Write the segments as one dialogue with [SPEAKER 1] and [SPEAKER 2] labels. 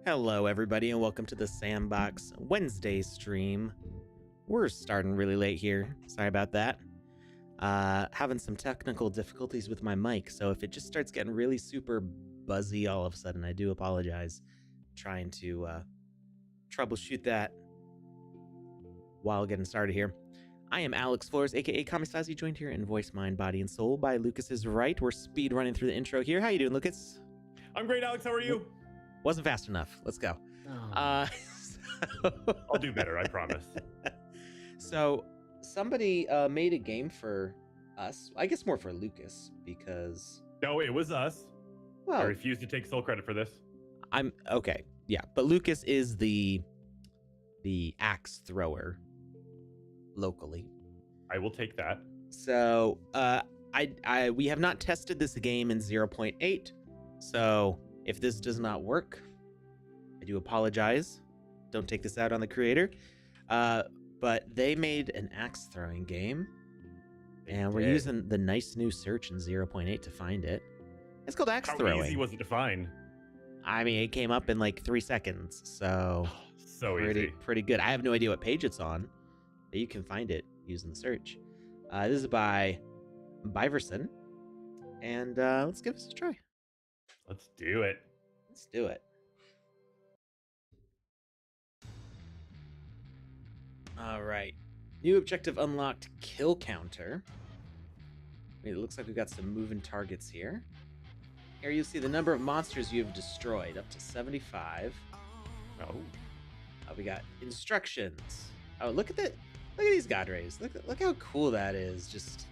[SPEAKER 1] Hello, everybody, and welcome to the Sandbox Wednesday stream. We're starting really late here. Sorry about that. Having some technical difficulties with my mic, so if it just starts getting really super buzzy all of a sudden, I do apologize. Trying to troubleshoot that while getting started here. I am Alex Florez, aka Kamisazi, joined here in voice, mind, body, and soul by Lucas's right. We're speed running through the intro here. How you doing, Lucas?
[SPEAKER 2] I'm great, Alex. How are you?
[SPEAKER 1] Wasn't fast enough. Let's go.
[SPEAKER 2] I'll do better, I promise.
[SPEAKER 1] So somebody made a game for us. I guess more for Lucas because
[SPEAKER 2] No, it was us.
[SPEAKER 1] well,
[SPEAKER 2] I refuse to take sole credit for this.
[SPEAKER 1] I'm okay. Yeah, but Lucas is the axe thrower locally.
[SPEAKER 2] I will take that.
[SPEAKER 1] So we have not tested this game in 0.8. So if this does not work, I do apologize. Don't take this out on the creator. But they made an axe throwing game, and we're using the nice new search in 0.8 to find it. It's called axe throwing.
[SPEAKER 2] How easy was it to find?
[SPEAKER 1] I mean, it came up in like 3 seconds, so
[SPEAKER 2] So easy.
[SPEAKER 1] pretty good. I have no idea what page it's on, but you can find it using the search. This is by Biverson, and let's give this a try.
[SPEAKER 2] Let's do it.
[SPEAKER 1] Let's do it. All right. New objective unlocked, kill counter. It looks like we've got some moving targets here. Here you see the number of monsters you have destroyed, up to 75.
[SPEAKER 2] Oh.
[SPEAKER 1] We got instructions. Oh, look at that. Look at these god rays. Look how cool that is. Just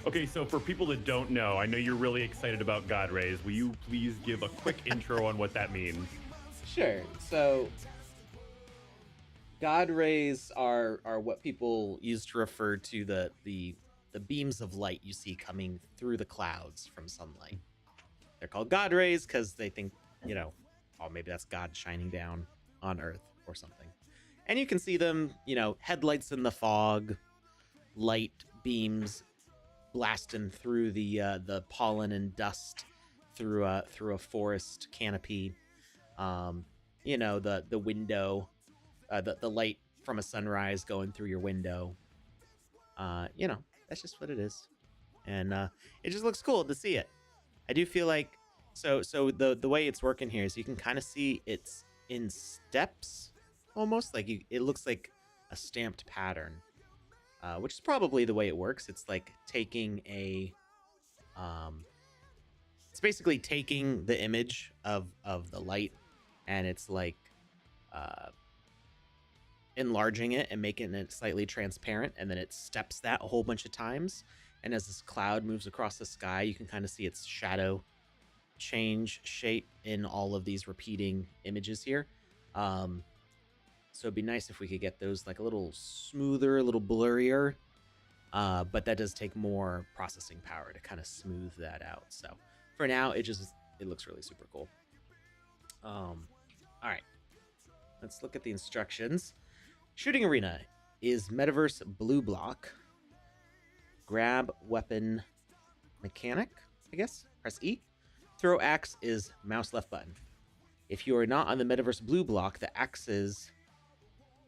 [SPEAKER 2] Okay, so for people that don't know, I know you're really excited about God Rays. Will you please give a quick intro on what that means?
[SPEAKER 1] sure. So god rays are what people use to refer to the beams of light you see coming through the clouds from sunlight. They're called god rays because they think, oh, maybe that's God shining down on Earth or something. And you can see them, headlights in the fog, light beams blasting through the pollen and dust through a forest canopy. The window, the light from a sunrise going through your window. That's just what it is, and it just looks cool to see it. I do feel like so the way it's working here is you can kind of see it's in steps, almost like it looks like a stamped pattern, which is probably the way it works. It's like taking it's basically taking the image of the light, and it's like enlarging it and making it slightly transparent, and then it steps that a whole bunch of times, and as this cloud moves across the sky, you can kind of see its shadow change shape in all of these repeating images here. So it'd be nice if we could get those like a little smoother, a little blurrier, but that does take more processing power to kind of smooth that out. So for now, it looks really super cool. All right, let's look at the instructions. Shooting arena is Metaverse blue block. Grab weapon mechanic, I guess. Press E. Throw axe is mouse left button. If you are not on the Metaverse blue block, the axes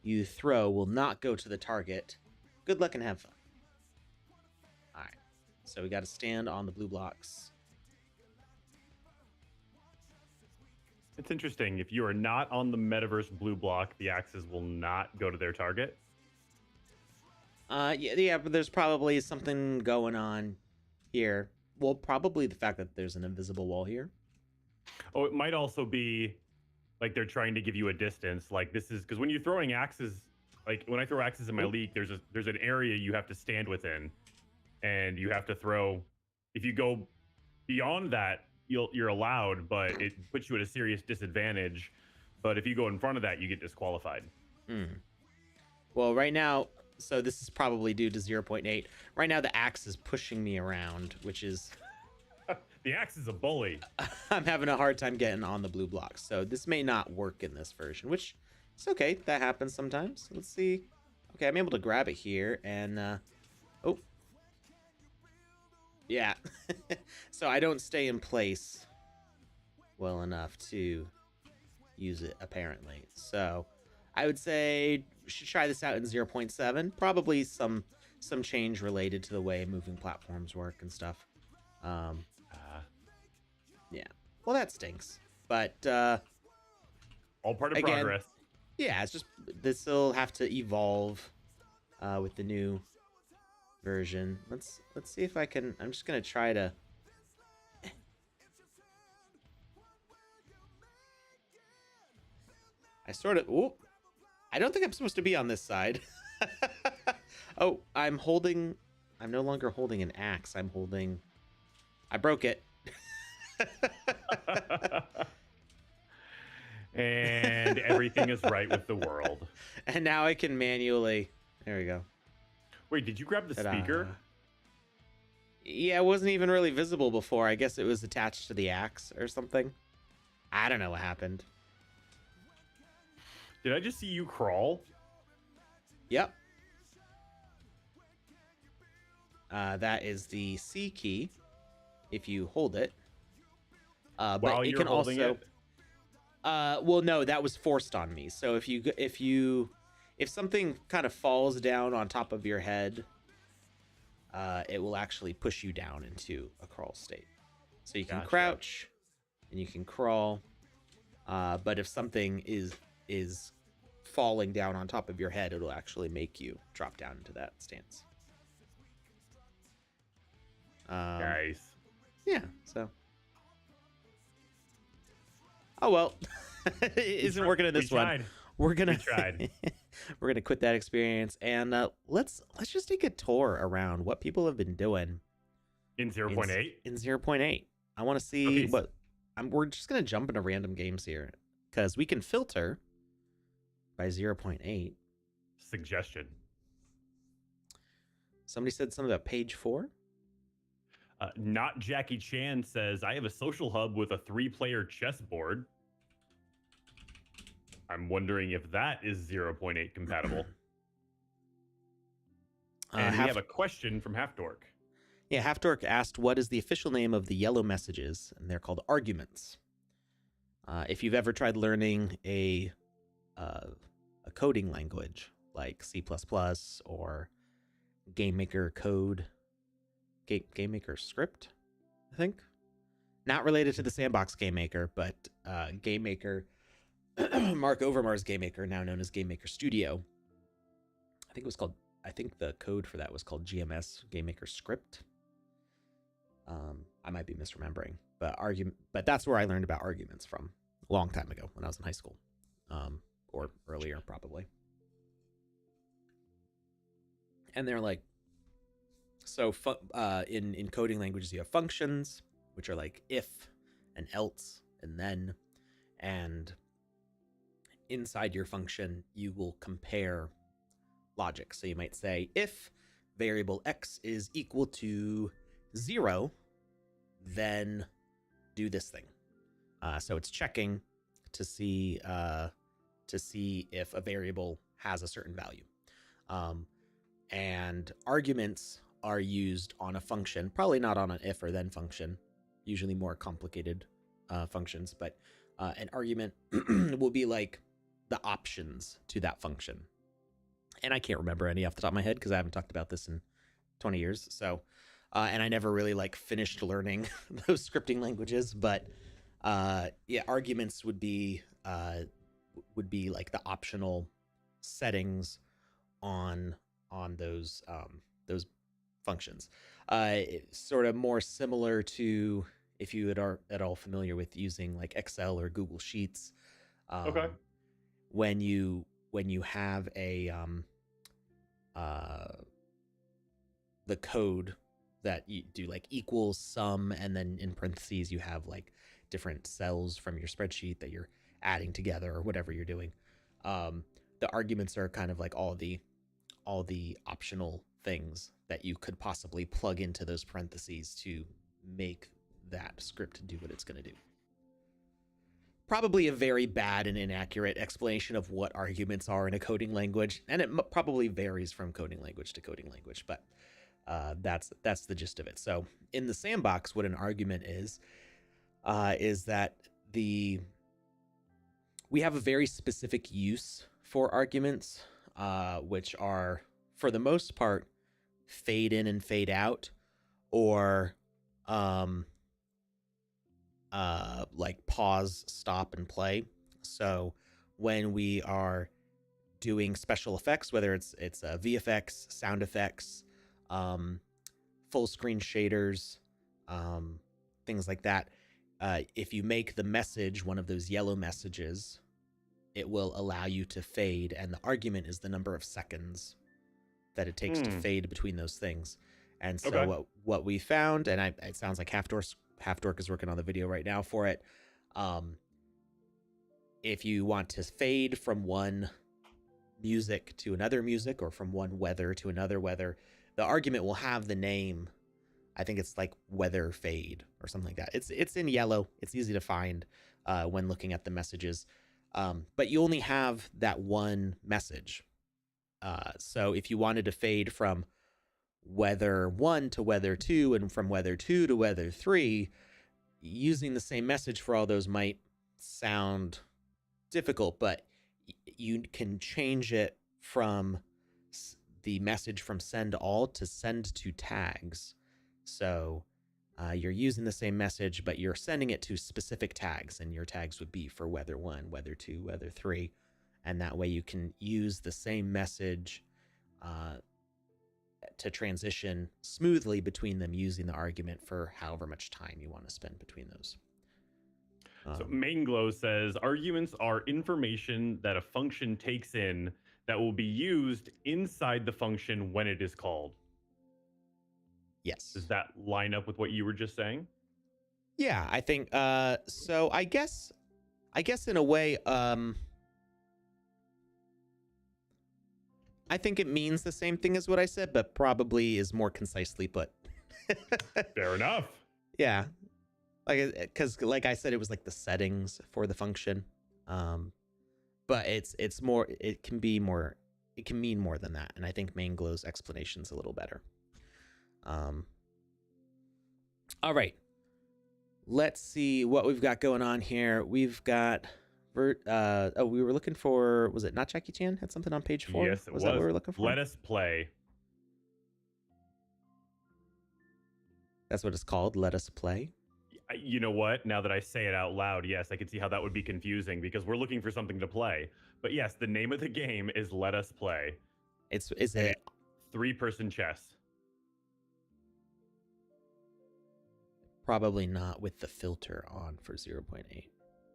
[SPEAKER 1] you throw will not go to the target. Good luck and have fun. All right, so we got to stand on the blue blocks.
[SPEAKER 2] It's interesting. If you are not on the Metaverse blue block, the axes will not go to their target.
[SPEAKER 1] Yeah, but there's probably something going on here. Well, probably the fact that there's an invisible wall here.
[SPEAKER 2] Oh, it might also be like they're trying to give you a distance. Like this is because when you're throwing axes, like when I throw axes in my league, there's an area you have to stand within, and you have to throw. If you go beyond that, you're allowed, but it puts you at a serious disadvantage. But if you go in front of that, you get disqualified.
[SPEAKER 1] Well, right now, so this is probably due to 0.8. Right now, the axe is pushing me around, which is...
[SPEAKER 2] The axe is a bully.
[SPEAKER 1] I'm having a hard time getting on the blue blocks. So this may not work in this version, which is okay. That happens sometimes. Let's see. Okay, I'm able to grab it here, and... oh. Yeah. So I don't stay in place well enough to use it, apparently. So I would say we should try this out in 0.7. Probably some change related to the way moving platforms work and stuff. Yeah. Well, that stinks. But
[SPEAKER 2] all part of
[SPEAKER 1] again,
[SPEAKER 2] progress.
[SPEAKER 1] Yeah, it's just this will have to evolve with the new version. Let's see if I can. I'm just gonna try to. I sort of. Whoop. I don't think I'm supposed to be on this side. Oh, I'm holding. I'm no longer holding an axe. I'm holding. I broke it.
[SPEAKER 2] And everything is right with the world.
[SPEAKER 1] And now I can manually. There we go.
[SPEAKER 2] Wait, did you grab the speaker?
[SPEAKER 1] Yeah, it wasn't even really visible before. I guess it was attached to the axe or something. I don't know what happened.
[SPEAKER 2] Did I just see you crawl?
[SPEAKER 1] Yep. That is the C key. If you hold it. But
[SPEAKER 2] While
[SPEAKER 1] it
[SPEAKER 2] you're
[SPEAKER 1] can
[SPEAKER 2] holding
[SPEAKER 1] also.
[SPEAKER 2] it?
[SPEAKER 1] Well, no, that was forced on me. So if something kind of falls down on top of your head, it will actually push you down into a crawl state. So you can crouch and you can crawl. But if something is falling down on top of your head, it'll actually make you drop down into that stance.
[SPEAKER 2] Nice.
[SPEAKER 1] Yeah, so. Oh well, it isn't working in this one. We're gonna we're gonna quit that experience and let's just take a tour around what people have been doing
[SPEAKER 2] in 0.8.
[SPEAKER 1] In 0.8, I want to see what. We're just gonna jump into random games here because we can filter by 0.8.
[SPEAKER 2] Suggestion.
[SPEAKER 1] Somebody said something about page 4.
[SPEAKER 2] Not Jackie Chan says, I have a social hub with a 3-player chessboard. I'm wondering if that is 0.8 compatible. And we have a question from Half Dork.
[SPEAKER 1] Yeah, Half Dork asked, what is the official name of the yellow messages? And they're called arguments. If you've ever tried learning a coding language like C++ or Game Maker code, Game Maker script, I think. Not related to the Sandbox Game Maker, but Game Maker, Mark Overmar's Game Maker, now known as Game Maker Studio. I think the code for that was called GMS, Game Maker script. I might be misremembering, but that's where I learned about arguments from a long time ago when I was in high school, or earlier probably. And they're like, so in coding languages, you have functions, which are like if and else and then. And inside your function, you will compare logic. So you might say, if variable x is equal to 0, then do this thing. So it's checking to see if a variable has a certain value. And arguments are used on a function, probably not on an if or then function, usually more complicated functions, but an argument will be like the options to that function. And I can't remember any off the top of my head because I haven't talked about this in 20 years. So, and I never really like finished learning those scripting languages, but yeah, arguments would be like the optional settings on those functions. Sort of more similar to if you are at all familiar with using like Excel or Google Sheets.
[SPEAKER 2] Okay.
[SPEAKER 1] When you have a the code that you do like equals sum, and then in parentheses you have like different cells from your spreadsheet that you're adding together or whatever you're doing. The arguments are kind of like all the optional things that you could possibly plug into those parentheses to make that script do what it's going to do. Probably a very bad and inaccurate explanation of what arguments are in a coding language, and it probably varies from coding language to coding language, but that's the gist of it. So in the sandbox, what an argument is that we have a very specific use for arguments, which are, for the most part, fade in and fade out, or like pause, stop, and play. So when we are doing special effects, whether it's VFX, sound effects, full screen shaders, things like that, if you make the message one of those yellow messages, it will allow you to fade, and the argument is the number of seconds that it takes to fade between those things. And so what we found, and it sounds like Half Dork is working on the video right now for it. If you want to fade from one music to another music, or from one weather to another weather, the argument will have the name. I think it's like weather fade or something like that. It's in yellow. It's easy to find when looking at the messages. But you only have that one message. So if you wanted to fade from weather 1 to weather 2, and from weather 2 to weather 3, using the same message for all those might sound difficult, but you can change it from the message from send all to send to tags. So you're using the same message, but you're sending it to specific tags, and your tags would be for weather 1, weather 2, weather 3. And that way you can use the same message to transition smoothly between them, using the argument for however much time you want to spend between those.
[SPEAKER 2] So Mainglow says, arguments are information that a function takes in that will be used inside the function when it is called.
[SPEAKER 1] Yes.
[SPEAKER 2] Does that line up with what you were just saying?
[SPEAKER 1] Yeah, I think so. I guess in a way, I think it means the same thing as what I said, but probably is more concisely put.
[SPEAKER 2] Fair enough.
[SPEAKER 1] Yeah, because like I said, it was like the settings for the function, but it's more. It can mean more than that, and I think Mainglow's explanation is a little better. All right, let's see what we've got going on here. We've got we were looking for, was it not Jackie Chan had something on page 4?
[SPEAKER 2] Yes, it was.
[SPEAKER 1] That what we were looking for?
[SPEAKER 2] Let us play.
[SPEAKER 1] That's what it's called. Let us play.
[SPEAKER 2] You know what? Now that I say it out loud, yes, I can see how that would be confusing, because we're looking for something to play. But yes, the name of the game is Let Us Play.
[SPEAKER 1] Is it
[SPEAKER 2] 3-person chess?
[SPEAKER 1] Probably not with the filter on for 0.8.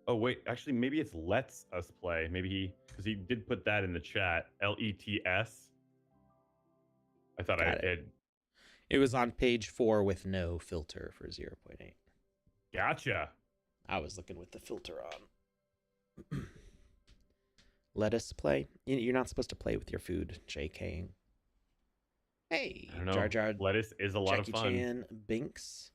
[SPEAKER 2] Oh, wait, actually, maybe it's Let's Us Play. Maybe because he did put that in the chat. LETS. I thought I had.
[SPEAKER 1] It was on page 4 with no filter for 0.8.
[SPEAKER 2] Gotcha.
[SPEAKER 1] I was looking with the filter on. Let us play. You're not supposed to play with your food, JKing. Hey,
[SPEAKER 2] I don't know.
[SPEAKER 1] Jar Jar.
[SPEAKER 2] Lettuce is a lot
[SPEAKER 1] Jackie
[SPEAKER 2] of fun.
[SPEAKER 1] Chan, Binks.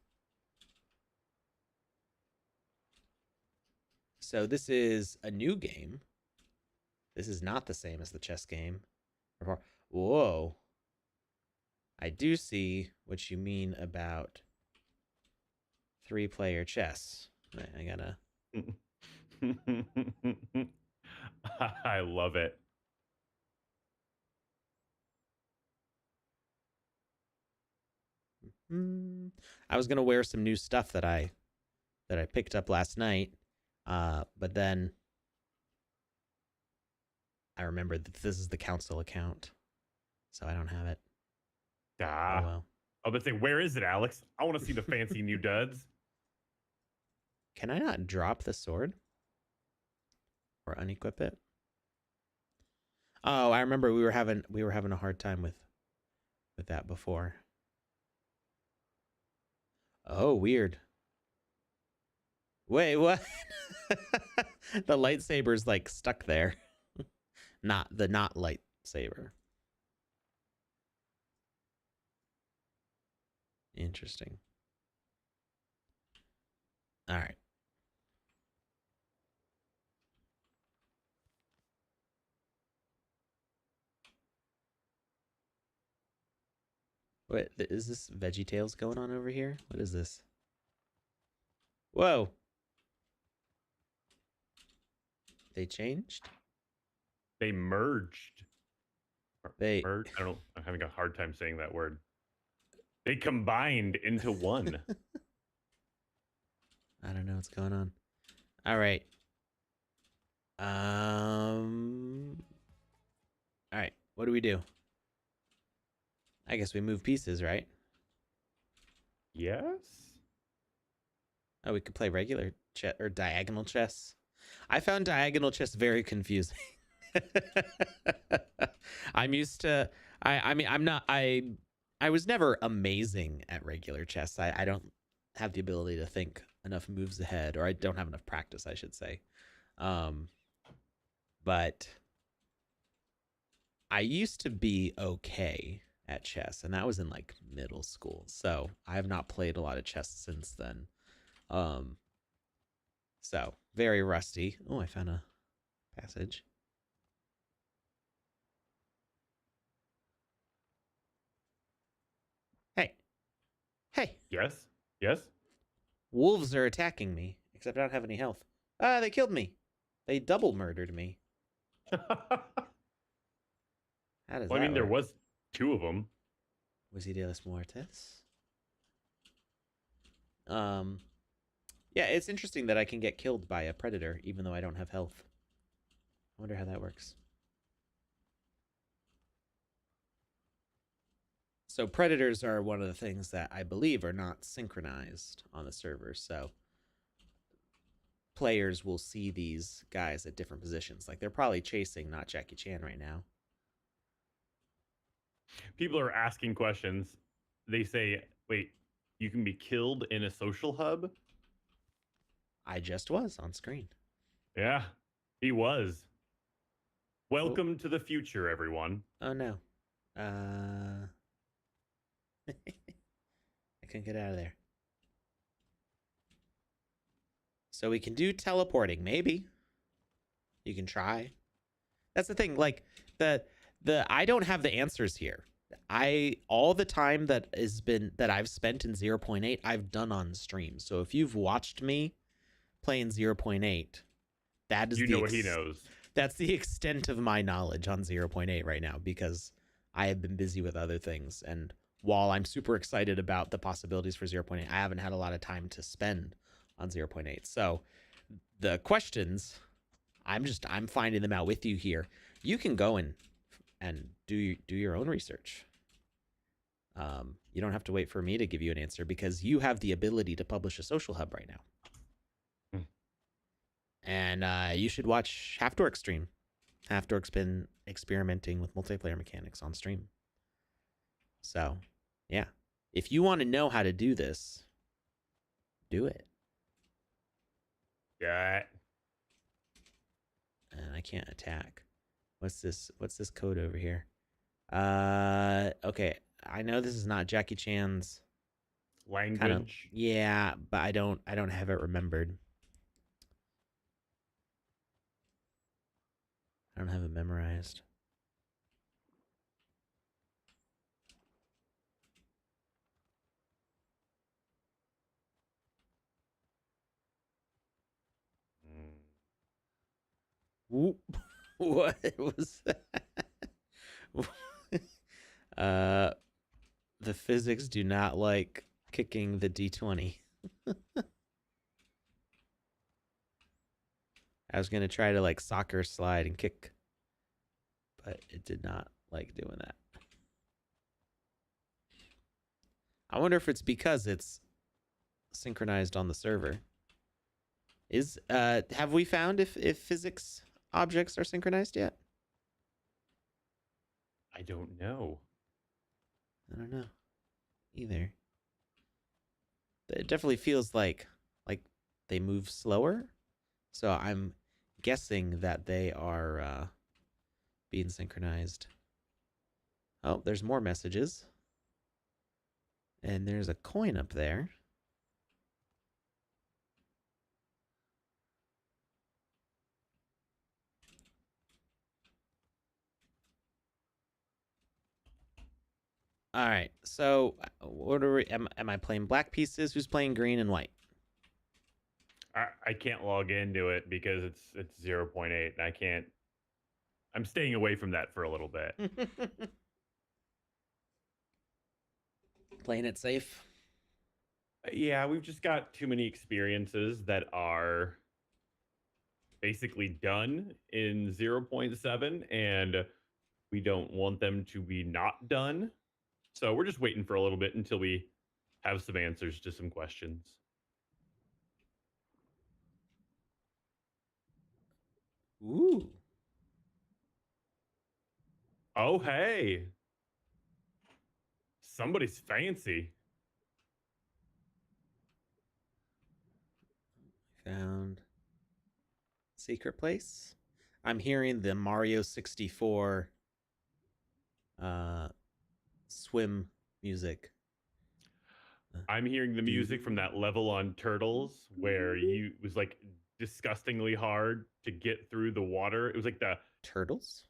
[SPEAKER 1] So this is a new game. This is not the same as the chess game. Whoa. I do see what you mean about 3-player chess. I gotta...
[SPEAKER 2] I love it.
[SPEAKER 1] I was gonna wear some new stuff that I picked up last night, but then I remembered that this is the council account, so I don't have it. Oh well.
[SPEAKER 2] I was gonna say, where is it, Alex? I want to see the fancy new duds.
[SPEAKER 1] Can I not drop the sword or unequip it? Oh, I remember we were having a hard time with that before. Oh, weird. Wait, what? The lightsaber's like stuck there. Not lightsaber. Interesting. All right. What is this? VeggieTales going on over here? What is this? Whoa. They changed?
[SPEAKER 2] They merged.
[SPEAKER 1] They
[SPEAKER 2] Merged? I don't know. I'm having a hard time saying that word. They combined into one.
[SPEAKER 1] I don't know what's going on. All right. All right. What do we do? I guess we move pieces, right?
[SPEAKER 2] Yes?
[SPEAKER 1] Oh, we could play regular chess or diagonal chess. I found diagonal chess very confusing. I'm used to I mean I'm not I was never amazing at regular chess. I don't have the ability to think enough moves ahead, or I don't have enough practice, I should say. But I used to be okay at chess, and that was in like middle school. So I have not played a lot of chess since then. Um so very rusty. Oh, I found a passage. Hey. Hey.
[SPEAKER 2] Yes? Yes?
[SPEAKER 1] Wolves are attacking me, except I don't have any health. Ah, they killed me. They double murdered me. How does
[SPEAKER 2] Well, I
[SPEAKER 1] that
[SPEAKER 2] mean, there
[SPEAKER 1] work?
[SPEAKER 2] was 2 of them.
[SPEAKER 1] Was de las Muertes? Yeah, it's interesting that I can get killed by a predator even though I don't have health. I wonder how that works. So predators are one of the things that I believe are not synchronized on the server. So players will see these guys at different positions. Like they're probably chasing not Jackie Chan right now.
[SPEAKER 2] People are asking questions. They say, wait, you can be killed in a social hub?
[SPEAKER 1] I just was on screen.
[SPEAKER 2] Yeah, he was.
[SPEAKER 1] Oh,
[SPEAKER 2] Welcome to the future, everyone.
[SPEAKER 1] oh no. I couldn't get out of there. So we can do teleporting, maybe. You can try. That's the thing. Like the I don't have the answers here. I all the time that I've spent in 0.8, I've done on stream. So if you've watched me playing 0.8, that is
[SPEAKER 2] You know what he knows.
[SPEAKER 1] That's the extent of my knowledge on 0.8 right now, because I have been busy with other things. And while I'm super excited about the possibilities for 0.8, I haven't had a lot of time to spend on 0.8. So the questions, I'm finding them out with you here. You can go and do your own research. You don't have to wait for me to give you an answer, because you have the ability to publish a social hub right now. And you should watch Half Dork stream. Half Dork's been experimenting with multiplayer mechanics on stream. So, yeah. If you want to know how to do this, do it.
[SPEAKER 2] Yeah.
[SPEAKER 1] And I can't attack. What's this code over here? Okay. I know this is not Jackie Chan's
[SPEAKER 2] Language.
[SPEAKER 1] Yeah, but I don't have it remembered. I don't have it memorized. Whoop. What was that? The physics do not like kicking the D20. I was gonna try to like soccer slide and kick, but it did not like doing that. I wonder if it's because it's synchronized on the server. Have we found if physics objects are synchronized yet?
[SPEAKER 2] I don't know.
[SPEAKER 1] I don't know either. It definitely feels like they move slower. So I'm guessing that they are being synchronized. Oh, there's more messages. And there's a coin up there. All right. So what are we? Am I playing black pieces? Who's playing green and white?
[SPEAKER 2] I can't log into it because it's 0.8 and I can't. I'm staying away from that for a little bit.
[SPEAKER 1] Playing it safe.
[SPEAKER 2] Yeah, we've just got too many experiences that are basically done in 0.7 and we don't want them to be not done. So we're just waiting for a little bit until we have some answers to some questions.
[SPEAKER 1] Ooh.
[SPEAKER 2] Oh, hey. Somebody's fancy.
[SPEAKER 1] Found secret place. I'm hearing the Mario 64 swim music.
[SPEAKER 2] I'm hearing the music from that level on Turtles where you was like disgustingly hard to get through the water. It was like the
[SPEAKER 1] Turtles?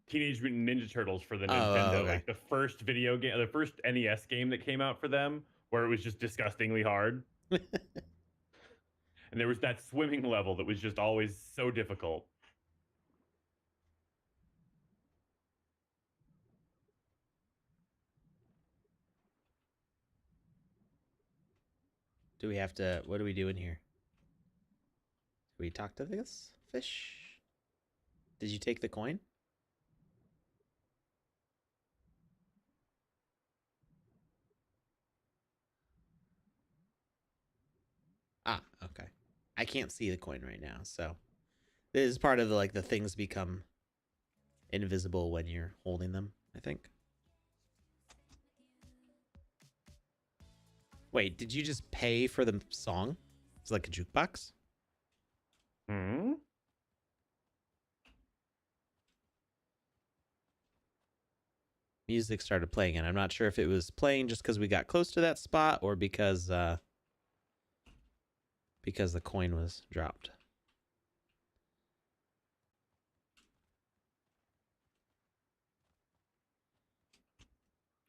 [SPEAKER 2] Teenage Mutant Ninja Turtles for the
[SPEAKER 1] Oh,
[SPEAKER 2] Nintendo,
[SPEAKER 1] okay.
[SPEAKER 2] like the first video game, the first NES game that came out for them, where it was just disgustingly hard. And there was that swimming level that was just always so difficult.
[SPEAKER 1] Do we have to? What are we doing here? Do we talk to this fish? Did you take the coin? Ah, okay. I can't see the coin right now, so this is part of the like the things become invisible when you're holding them, I think. Wait, did you just pay for the song? It's like a jukebox?
[SPEAKER 2] Hmm?
[SPEAKER 1] Music started playing, and I'm not sure if it was playing just because we got close to that spot or because the coin was dropped.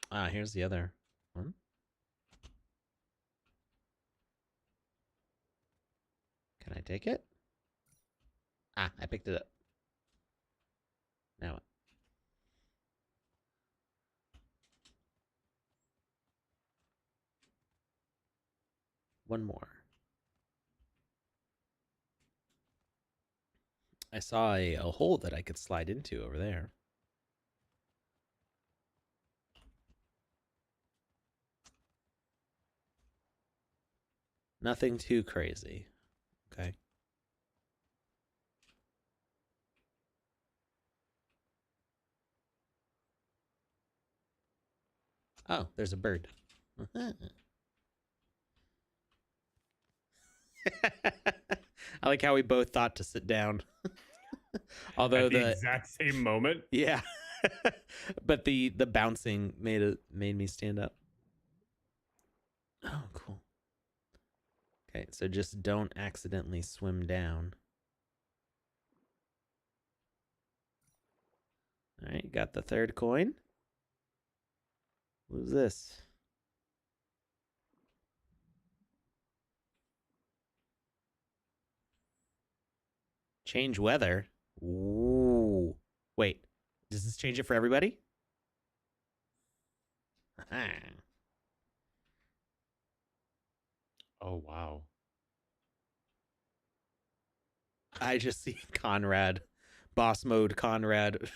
[SPEAKER 1] Ah, here's the other one. Can I take it? Ah, I picked it up. Now what? One more. I saw a hole that I could slide into over there. Nothing too crazy. Okay. Oh, there's a bird. I like how we both thought to sit down. Although
[SPEAKER 2] At the exact same moment.
[SPEAKER 1] yeah. But the bouncing made me stand up. Oh, cool. Okay, so just don't accidentally swim down. All right, got the third coin. What is this? Change weather. Ooh. Wait, does this change it for everybody?
[SPEAKER 2] Oh, wow.
[SPEAKER 1] I just see Conrad, boss mode Conrad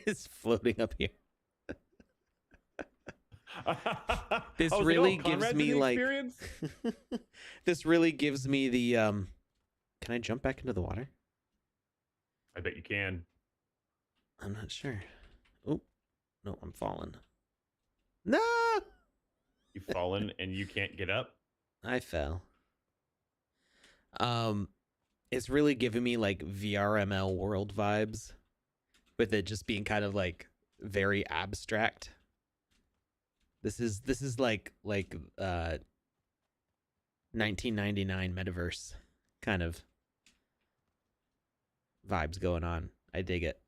[SPEAKER 1] is floating up here. This really gives me like this really gives me the can I jump back into the water?
[SPEAKER 2] I bet you can.
[SPEAKER 1] I'm not sure. Oh, no, I'm falling. No!
[SPEAKER 2] You've fallen and you can't get up.
[SPEAKER 1] I fell. It's really giving me like VRML world vibes with it just being kind of like very abstract. This is like 1999 metaverse kind of vibes going on. I dig it.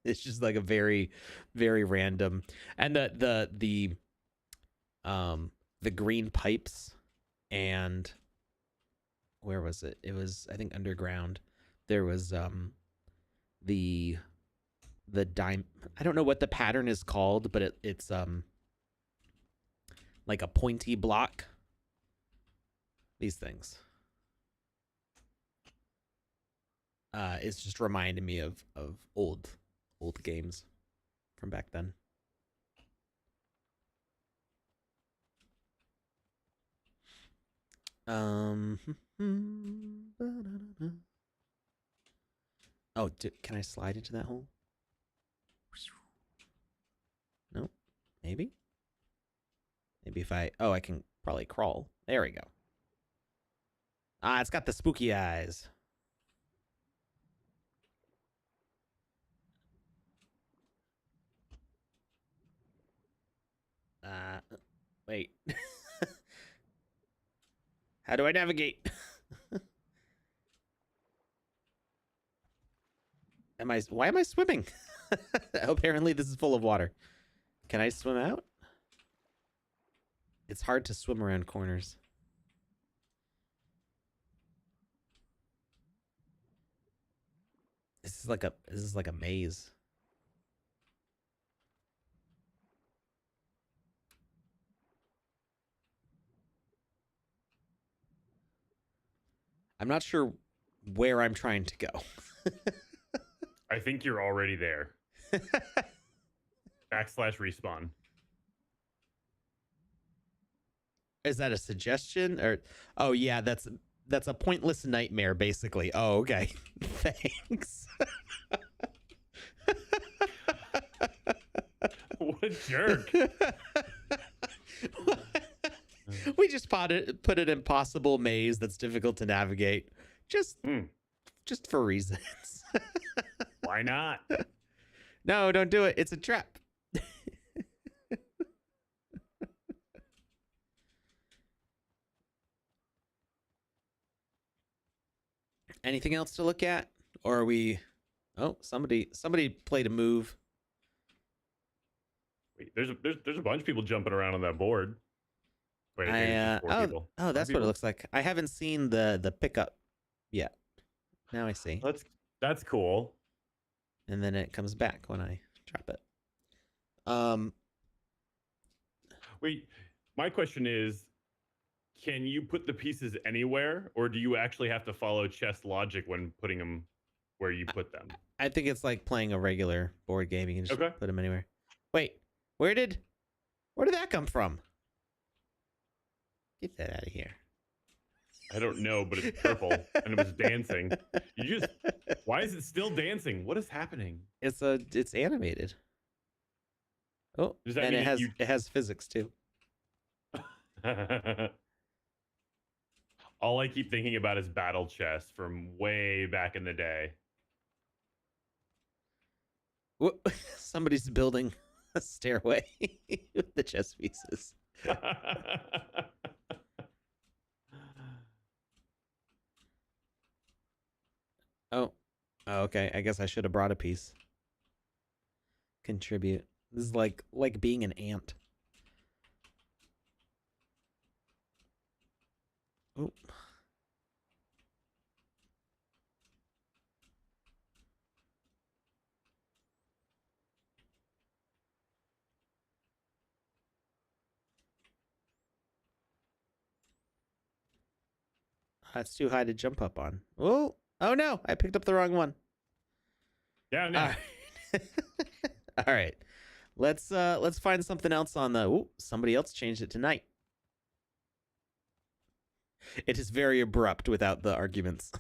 [SPEAKER 1] It's just like a very very random, and the green pipes and where was it? It was, I think, underground. There was the dime. I don't know what the pattern is called, but it's like a pointy block. These things. It's just reminding me of old games from back then. Oh, can I slide into that hole? No, maybe. Maybe if I can probably crawl. There we go. Ah, it's got the spooky eyes. Wait. How do I navigate? Why am I swimming? Apparently this is full of water. Can I swim out? It's hard to swim around corners. This is like a maze. I'm not sure where I'm trying to go.
[SPEAKER 2] I think you're already there. / respawn.
[SPEAKER 1] Is that a suggestion? Or oh yeah, that's a pointless nightmare, basically. Oh, okay. Thanks.
[SPEAKER 2] What a jerk.
[SPEAKER 1] We just put an impossible maze that's difficult to navigate. Just for reasons.
[SPEAKER 2] Why not?
[SPEAKER 1] No, don't do it. It's a trap. Anything else to look at? Or are we... Oh, somebody played a move.
[SPEAKER 2] Wait, there's a bunch of people jumping around on that board. Wait,
[SPEAKER 1] that's what it looks like. I haven't seen the pickup yet. Now I see.
[SPEAKER 2] That's cool.
[SPEAKER 1] And then it comes back when I drop it.
[SPEAKER 2] Wait, my question is, can you put the pieces anywhere, or do you actually have to follow chess logic when putting them where you put them?
[SPEAKER 1] I think it's like playing a regular board game. You can just put them anywhere. Wait, where did that come from? Get that out of here.
[SPEAKER 2] I don't know, but it's purple and it was dancing. Why is it still dancing? What is happening?
[SPEAKER 1] It's animated. Oh, and it has physics too.
[SPEAKER 2] All I keep thinking about is battle chess from way back in the day.
[SPEAKER 1] Somebody's building a stairway with the chess pieces. Oh, okay. I guess I should have brought a piece. Contribute. This is like being an ant. Oh. That's too high to jump up on. Oh no! I picked up the wrong one.
[SPEAKER 2] Yeah, no.
[SPEAKER 1] All right. All right. Let's find something else on the. Ooh, somebody else changed it tonight. It is very abrupt without the arguments.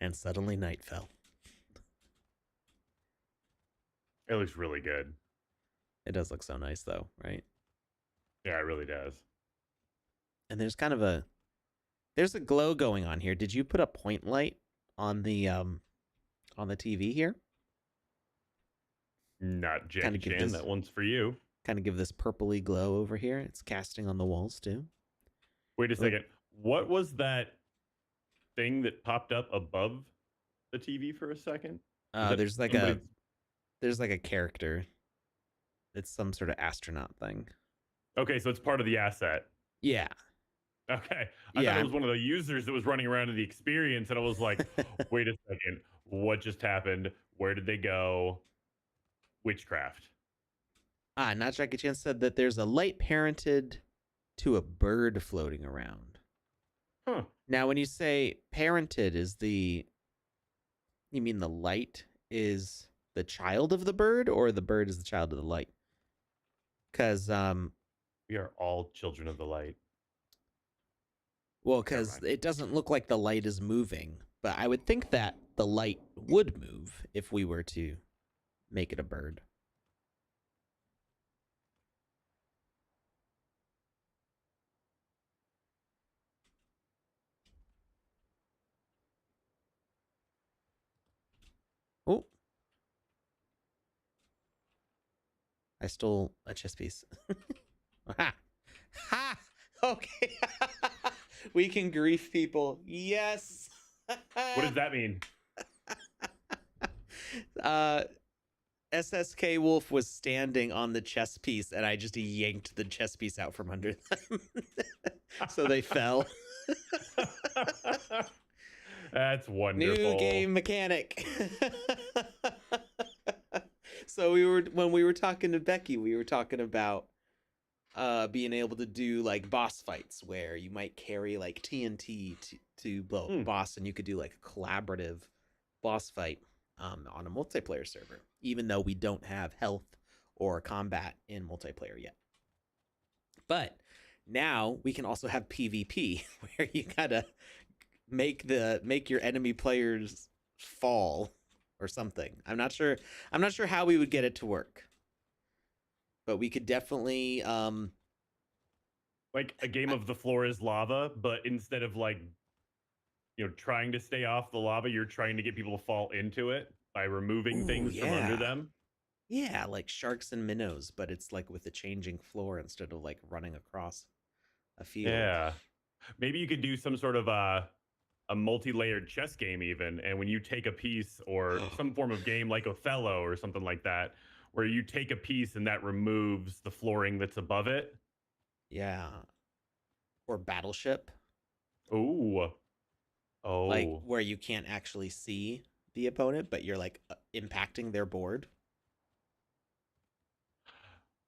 [SPEAKER 1] And suddenly night fell.
[SPEAKER 2] It looks really good.
[SPEAKER 1] It does look so nice, though, right?
[SPEAKER 2] Yeah, it really does.
[SPEAKER 1] And there's kind of a glow going on here. Did you put a point light on the TV here?
[SPEAKER 2] Not Jackie Chan. That one's for you.
[SPEAKER 1] Kind of give this purpley glow over here. It's casting on the walls too.
[SPEAKER 2] Wait a second. What was that thing that popped up above the TV for a second?
[SPEAKER 1] There's like a character. It's some sort of astronaut thing.
[SPEAKER 2] Okay, so it's part of the asset.
[SPEAKER 1] Yeah.
[SPEAKER 2] Okay. I thought
[SPEAKER 1] Yeah,
[SPEAKER 2] it was one of the users that was running around in the experience, and I was like, wait a second, what just happened? Where did they go? Witchcraft.
[SPEAKER 1] Not Jackie Chan said that there's a light parented to a bird floating around.
[SPEAKER 2] Huh.
[SPEAKER 1] Now, when you say parented, you mean the light is the child of the bird, or the bird is the child of the light? Because
[SPEAKER 2] We are all children of the light.
[SPEAKER 1] well,
[SPEAKER 2] Never
[SPEAKER 1] because
[SPEAKER 2] mind.
[SPEAKER 1] it doesn't look like the light is moving, but I would think that the light would move if we were to make it a bird. Oh, I stole a chess piece. Ha! Ha! Okay. We can grief people. Yes.
[SPEAKER 2] What does that mean?
[SPEAKER 1] SSK Wolf was standing on the chess piece, and I just yanked the chess piece out from under them. So they fell.
[SPEAKER 2] That's wonderful.
[SPEAKER 1] New game mechanic. So when we were talking to Becky, we were talking about being able to do like boss fights where you might carry like TNT to blow up a boss, and you could do like a collaborative boss fight on a multiplayer server, even though we don't have health or combat in multiplayer yet. But now we can also have PvP where you gotta make your enemy players fall or something. I'm not sure how we would get it to work, but we could definitely
[SPEAKER 2] like a game of the floor is lava, but instead of like trying to stay off the lava, you're trying to get people to fall into it by removing things from under them.
[SPEAKER 1] Yeah, like sharks and minnows, but it's like with a changing floor instead of like running across a field.
[SPEAKER 2] Yeah. Maybe you could do some sort of a multi-layered chess game even, and when you take a piece or some form of game like Othello or something like that, where you take a piece and that removes the flooring that's above it.
[SPEAKER 1] Yeah. Or Battleship.
[SPEAKER 2] Oh.
[SPEAKER 1] Like where you can't actually see the opponent, but you're like impacting their board.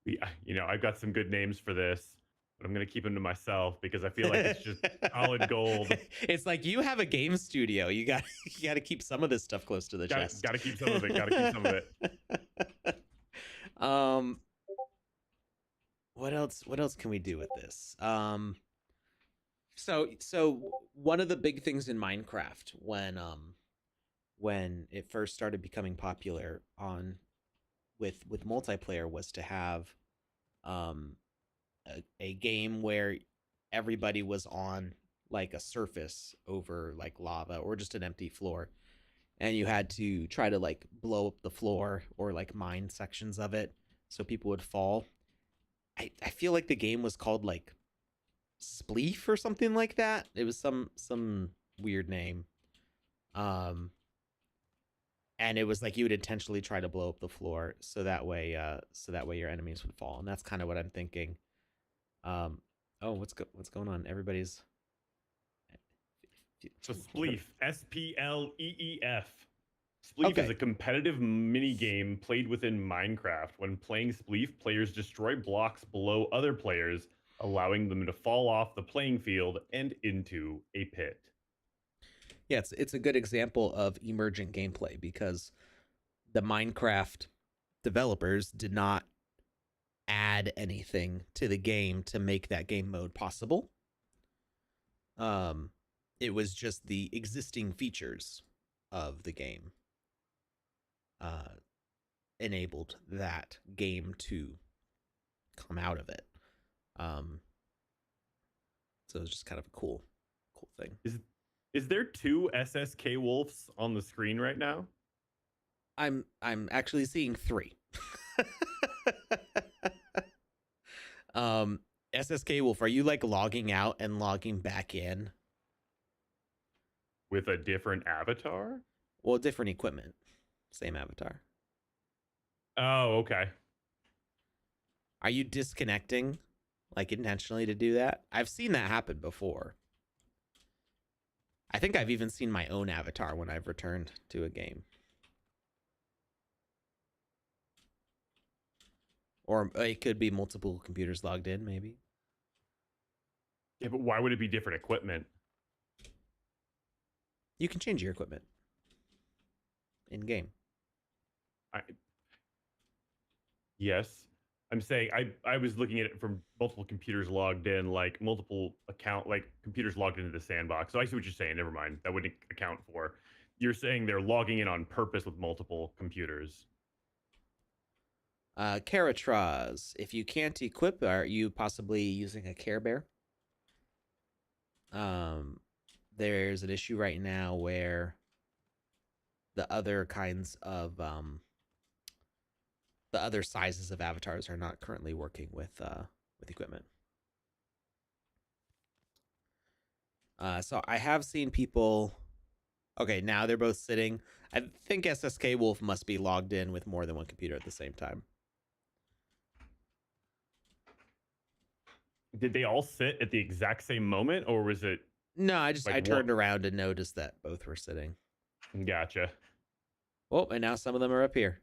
[SPEAKER 2] Yeah, I've got some good names for this, but I'm going to keep them to myself because I feel like it's just solid gold.
[SPEAKER 1] It's like you have a game studio. You got to keep some of this stuff close to the chest.
[SPEAKER 2] Got to keep some of it. Got to keep some of it.
[SPEAKER 1] What else can we do with this? So one of the big things in Minecraft when it first started becoming popular with multiplayer was to have a game where everybody was on like a surface over like lava or just an empty floor, and you had to try to like blow up the floor or like mine sections of it so people would fall. I feel like the game was called like Spleef or something like that. It was some weird name. And it was like you would intentionally try to blow up the floor so that way your enemies would fall. And that's kind of what I'm thinking. Oh, what's going on? Everybody's
[SPEAKER 2] So Spleef, Spleef. Spleef is a competitive mini game played within Minecraft. When playing Spleef, players destroy blocks below other players, allowing them to fall off the playing field and into a pit.
[SPEAKER 1] Yeah, it's a good example of emergent gameplay because the Minecraft developers did not add anything to the game to make that game mode possible. It was just the existing features of the game enabled that game to come out of it. So it's just kind of a cool thing.
[SPEAKER 2] Is there two SSK Wolves on the screen right now?
[SPEAKER 1] I'm actually seeing 3. SSK Wolf, are you like logging out and logging back in
[SPEAKER 2] with a different avatar?
[SPEAKER 1] Well, different equipment, same avatar.
[SPEAKER 2] Oh, okay.
[SPEAKER 1] Are you disconnecting like intentionally to do that. I've seen that happen before. I think I've even seen my own avatar when I've returned to a game. Or it could be multiple computers logged in, maybe.
[SPEAKER 2] Yeah, but why would it be different equipment?
[SPEAKER 1] You can change your equipment in game.
[SPEAKER 2] Yes. I'm saying I was looking at it from multiple computers logged in, like multiple computers logged into the sandbox. So I see what you're saying. Never mind. That wouldn't account for. You're saying they're logging in on purpose with multiple computers.
[SPEAKER 1] Caratraz, if you can't equip, are you possibly using a Care Bear? There's an issue right now where the other kinds of the other sizes of avatars are not currently working with equipment. So I have seen people. Okay, now they're both sitting. I think SSK Wolf must be logged in with more than one computer at the same time.
[SPEAKER 2] Did they all sit at the exact same moment, or was it?
[SPEAKER 1] No, I turned around and noticed that both were sitting.
[SPEAKER 2] Gotcha.
[SPEAKER 1] Oh, and now some of them are up here.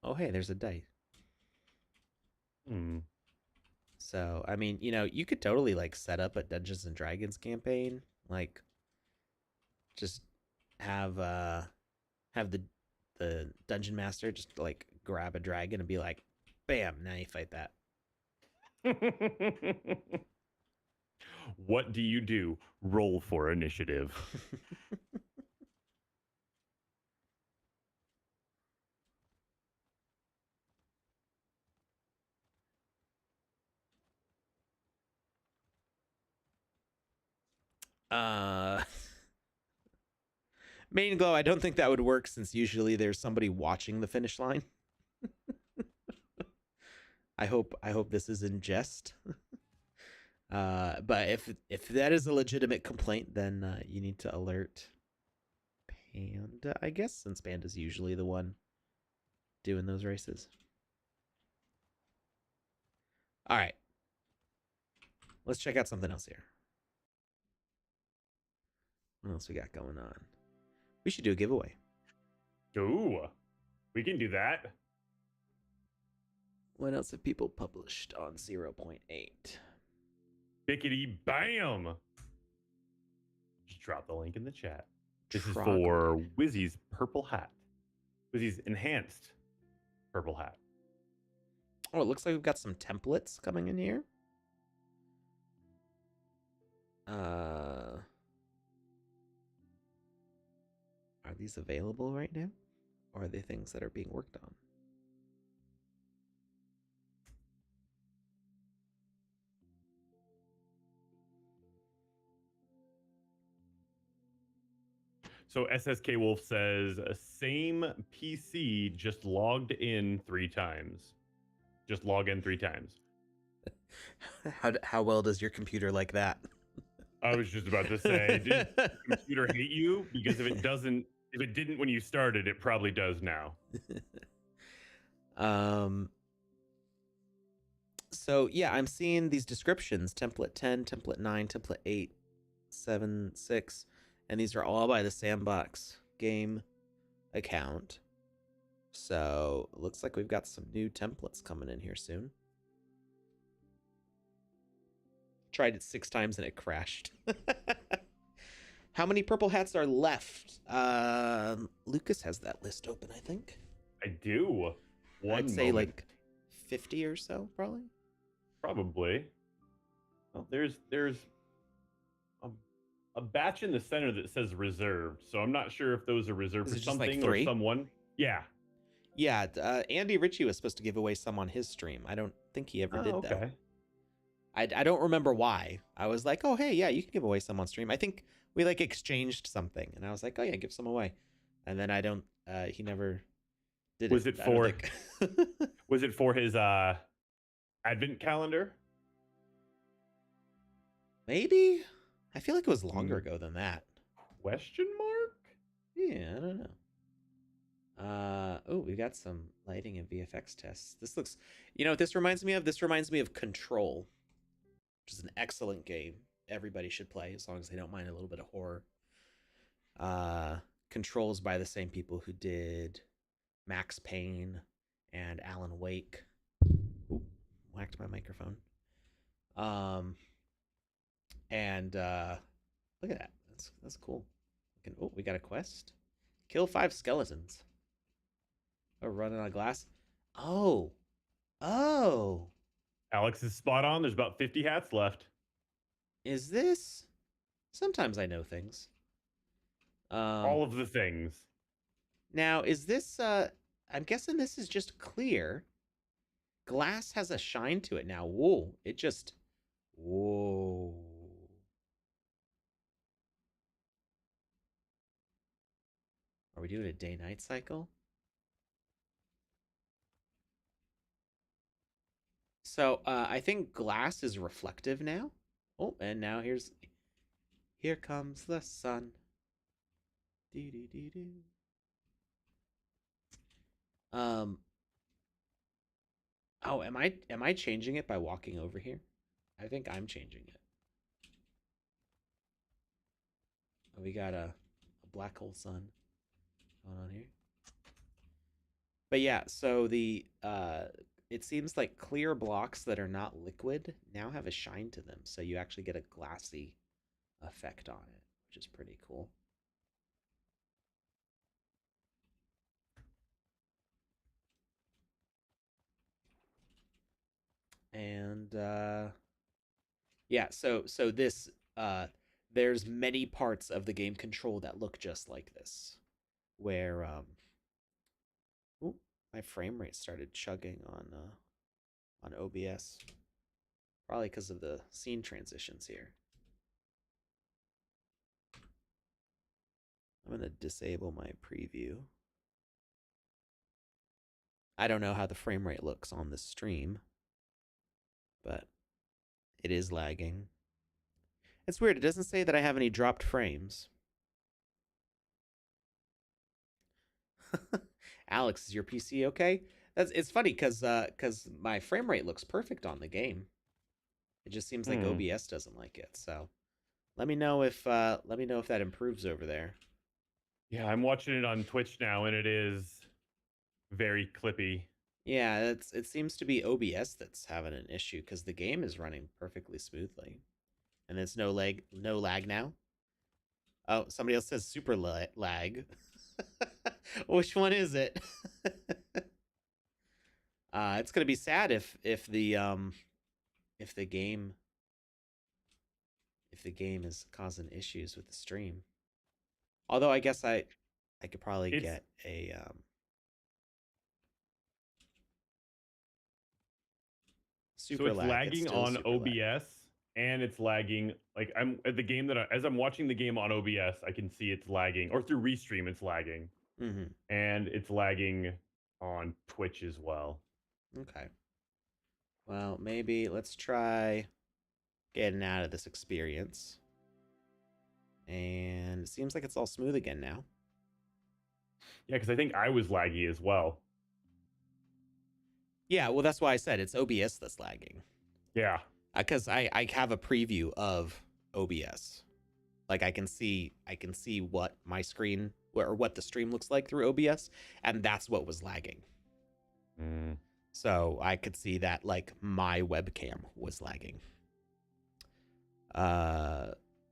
[SPEAKER 1] Oh, hey, there's a dice. So, I mean, you could totally like set up a Dungeons and Dragons campaign, like just have the dungeon master just like grab a dragon and be like, bam, now you fight that.
[SPEAKER 2] What do you do? Roll for initiative.
[SPEAKER 1] Main Glow, I don't think that would work since usually there's somebody watching the finish line. I hope this is in jest. But if that is a legitimate complaint, then you need to alert Panda, I guess, since Panda's usually the one doing those races. All right. Let's check out something else here. What else we got going on? We should do a giveaway.
[SPEAKER 2] Ooh, we can do that.
[SPEAKER 1] What else have people published on 0.8?
[SPEAKER 2] Bickety bam! Just drop the link in the chat. This is for Wizzy's purple hat. Wizzy's enhanced purple hat.
[SPEAKER 1] Oh, it looks like we've got some templates coming in here. Are these available right now? Or are they things that are being worked on?
[SPEAKER 2] So SSK Wolf says, same PC, just logged in 3 times. Just log in 3 times.
[SPEAKER 1] How well does your computer like that?
[SPEAKER 2] I was just about to say, did your computer hate you? Because if it didn't when you started, it probably does now.
[SPEAKER 1] So yeah, I'm seeing these descriptions: template 10, template 9, template 8, 7, 6, and these are all by the Sandbox Game account. So it looks like we've got some new templates coming in here soon. Tried it 6 times and it crashed. How many purple hats are left? Lucas has that list open, I think.
[SPEAKER 2] I do.
[SPEAKER 1] I'd say like 50 or so, probably.
[SPEAKER 2] Probably. Well, there's a batch in the center that says reserved, so I'm not sure if those are reserved for something or someone. Yeah.
[SPEAKER 1] Yeah, Andy Ritchie was supposed to give away some on his stream. I don't think he ever did, though. I don't remember why. I was like, oh, hey, yeah, you can give away some on stream. I think we like exchanged something, and I was like, oh, yeah, give some away. And then he never did it.
[SPEAKER 2] Was it for, was it for his advent calendar?
[SPEAKER 1] Maybe. I feel like it was longer ago than that.
[SPEAKER 2] Question mark?
[SPEAKER 1] Yeah, I don't know. Oh, we've got some lighting and VFX tests. This looks, you know what this reminds me of? This reminds me of Control, which is an excellent game. Everybody should play as long as they don't mind a little bit of horror. Control's by the same people who did Max Payne and Alan Wake. Ooh, whacked my microphone. And look at that. That's cool. Oh, we got a quest. Kill 5 skeletons. Oh, running on glass. Oh.
[SPEAKER 2] Alex is spot on. There's about 50 hats left.
[SPEAKER 1] Is this? Sometimes I know things.
[SPEAKER 2] All of the things.
[SPEAKER 1] Now, is this? I'm guessing this is just clear. Glass has a shine to it now. Whoa! It just. Whoa. Are we doing a day-night cycle? So I think glass is reflective now. Oh, and now here comes the sun. Doo doo doo doo. Oh, am I changing it by walking over here? I think I'm changing it. Oh, we got a black hole sun going on here. But yeah, so the it seems like clear blocks that are not liquid now have a shine to them, so you actually get a glassy effect on it, which is pretty cool. And yeah, so this there's many parts of the game Control that look just like this, where ooh, my frame rate started chugging on OBS, probably because of the scene transitions here. I'm gonna disable my preview. I don't know how the frame rate looks on the stream, but it is lagging. It's weird. It doesn't say that I have any dropped frames. Alex, is your PC okay? It's funny because my frame rate looks perfect on the game. It just seems like OBS doesn't like it. So let me know if that improves over there.
[SPEAKER 2] Yeah, I'm watching it on Twitch now, and it is very clippy.
[SPEAKER 1] Yeah, it seems to be OBS that's having an issue because the game is running perfectly smoothly, and there's no lag now. Oh, somebody else says super lag. Which one is it? It's gonna be sad if the game is causing issues with the stream. Although I guess I could probably get a super
[SPEAKER 2] so it's
[SPEAKER 1] lag.
[SPEAKER 2] lagging on OBS, and it's lagging. Like I'm at the game as I'm watching the game on OBS, I can see it's lagging, or through Restream, it's lagging, and it's lagging on Twitch as well.
[SPEAKER 1] Okay. Well, maybe let's try getting out of this experience. And it seems like it's all smooth again now.
[SPEAKER 2] Yeah, because I think I was laggy as well.
[SPEAKER 1] Yeah, well, that's why I said it's OBS that's lagging.
[SPEAKER 2] Yeah.
[SPEAKER 1] Because I have a preview of OBS. Like I can see what my screen or what the stream looks like through OBS, and that's what was lagging. So I could see that like my webcam was lagging.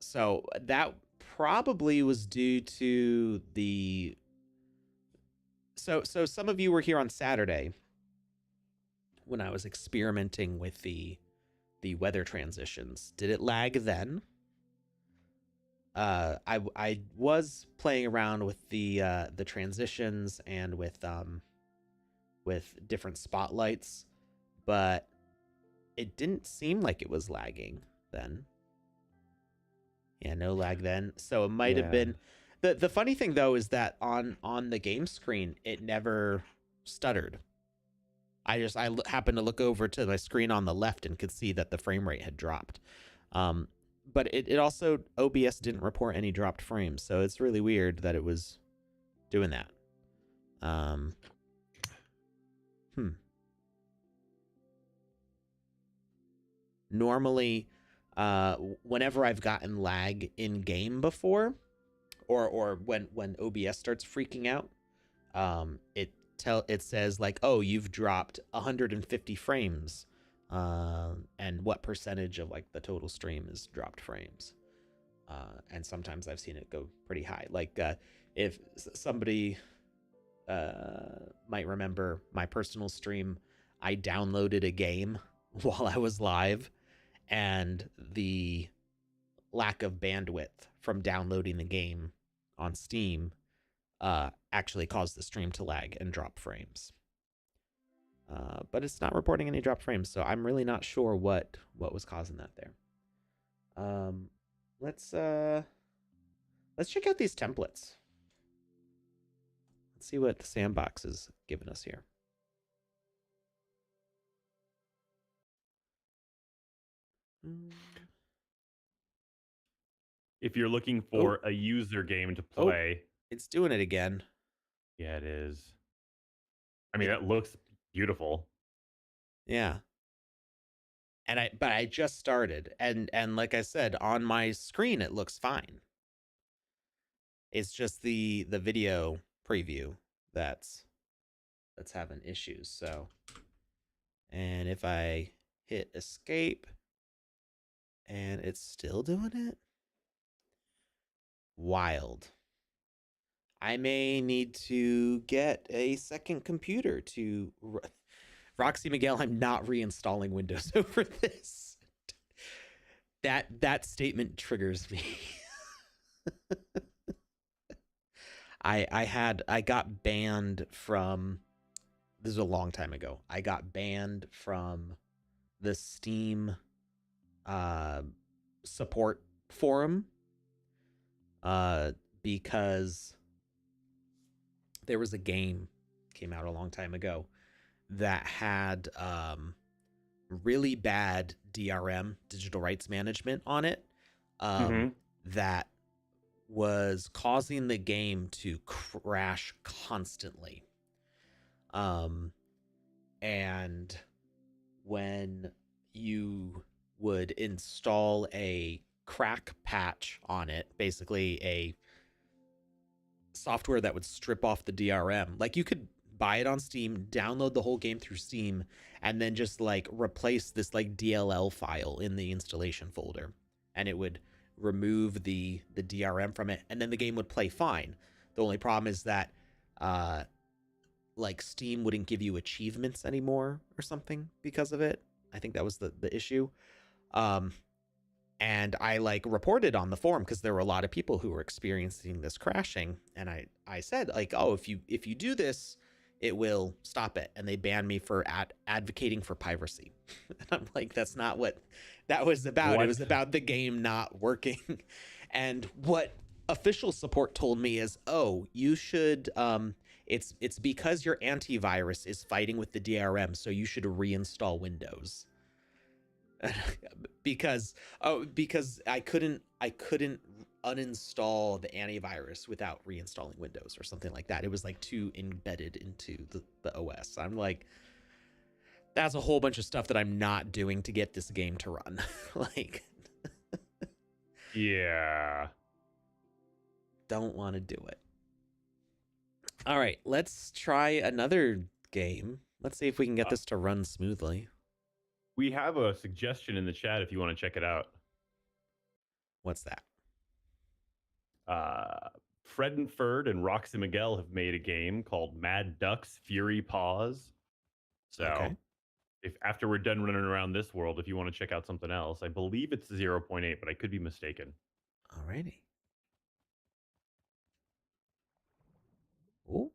[SPEAKER 1] So that probably was due to the. So some of you were here on Saturday when I was experimenting with the weather transitions. Did it lag then? I was playing around with the transitions and with different spotlights, but it didn't seem like it was lagging then. Yeah, no lag then. So it might have been. The funny thing though is that on the game screen it never stuttered. I happened to look over to my screen on the left and could see that the frame rate had dropped. But it also, OBS didn't report any dropped frames, so it's really weird that it was doing that. Normally, whenever I've gotten lag in game before, or when OBS starts freaking out, it says like, oh, you've dropped 150 frames, and what percentage of like the total stream is dropped frames. And sometimes I've seen it go pretty high. Like if somebody might remember my personal stream, I downloaded a game while I was live, and the lack of bandwidth from downloading the game on Steam actually caused the stream to lag and drop frames. But it's not reporting any drop frames, so I'm really not sure what was causing that there. Let's check out these templates. Let's see what the Sandbox is giving us here.
[SPEAKER 2] If you're looking for a user game to play,
[SPEAKER 1] it's doing it again.
[SPEAKER 2] Yeah, it is. I mean, that looks beautiful.
[SPEAKER 1] Yeah. But I just started, and like I said, on my screen it looks fine. It's just the video preview that's having issues. So, and if I hit escape and it's still doing it, wild. I may need to get a second computer to Roxy Miguel, I'm not reinstalling Windows over this. That statement triggers me. I got banned from, this is a long time ago. I got banned from the Steam support forum because there was a game came out a long time ago that had really bad DRM, digital rights management, on it, that was causing the game to crash constantly. And when you would install a crack patch on it, basically a software that would strip off the DRM, like you could buy it on Steam, download the whole game through Steam, and then just like replace this like DLL file in the installation folder, and it would remove the DRM from it, and then the game would play fine. The only problem is that like Steam wouldn't give you achievements anymore or something because of it. I think that was the issue. And I like reported on the forum because there were a lot of people who were experiencing this crashing, and I said like, oh, if you do this, it will stop it. And they banned me for advocating for piracy. And I'm like, that's not what that was about. It was about the game not working. And what official support told me is, oh, you should it's because your antivirus is fighting with the DRM, so you should reinstall Windows. because I couldn't uninstall the antivirus without reinstalling Windows or something like that. It was like too embedded into the OS. I'm like, that's a whole bunch of stuff that I'm not doing to get this game to run. Like,
[SPEAKER 2] yeah,
[SPEAKER 1] don't want to do it. All right, let's try another game. Let's see if we can get this to run smoothly.
[SPEAKER 2] We have a suggestion in the chat if you want to check it out.
[SPEAKER 1] What's that?
[SPEAKER 2] Fred and Ferd and Roxy Miguel have made a game called Mad Ducks Fury Paws. So
[SPEAKER 1] okay.
[SPEAKER 2] If after we're done running around this world, if you want to check out something else, I believe it's 0.8, but I could be mistaken.
[SPEAKER 1] Alrighty. Oh.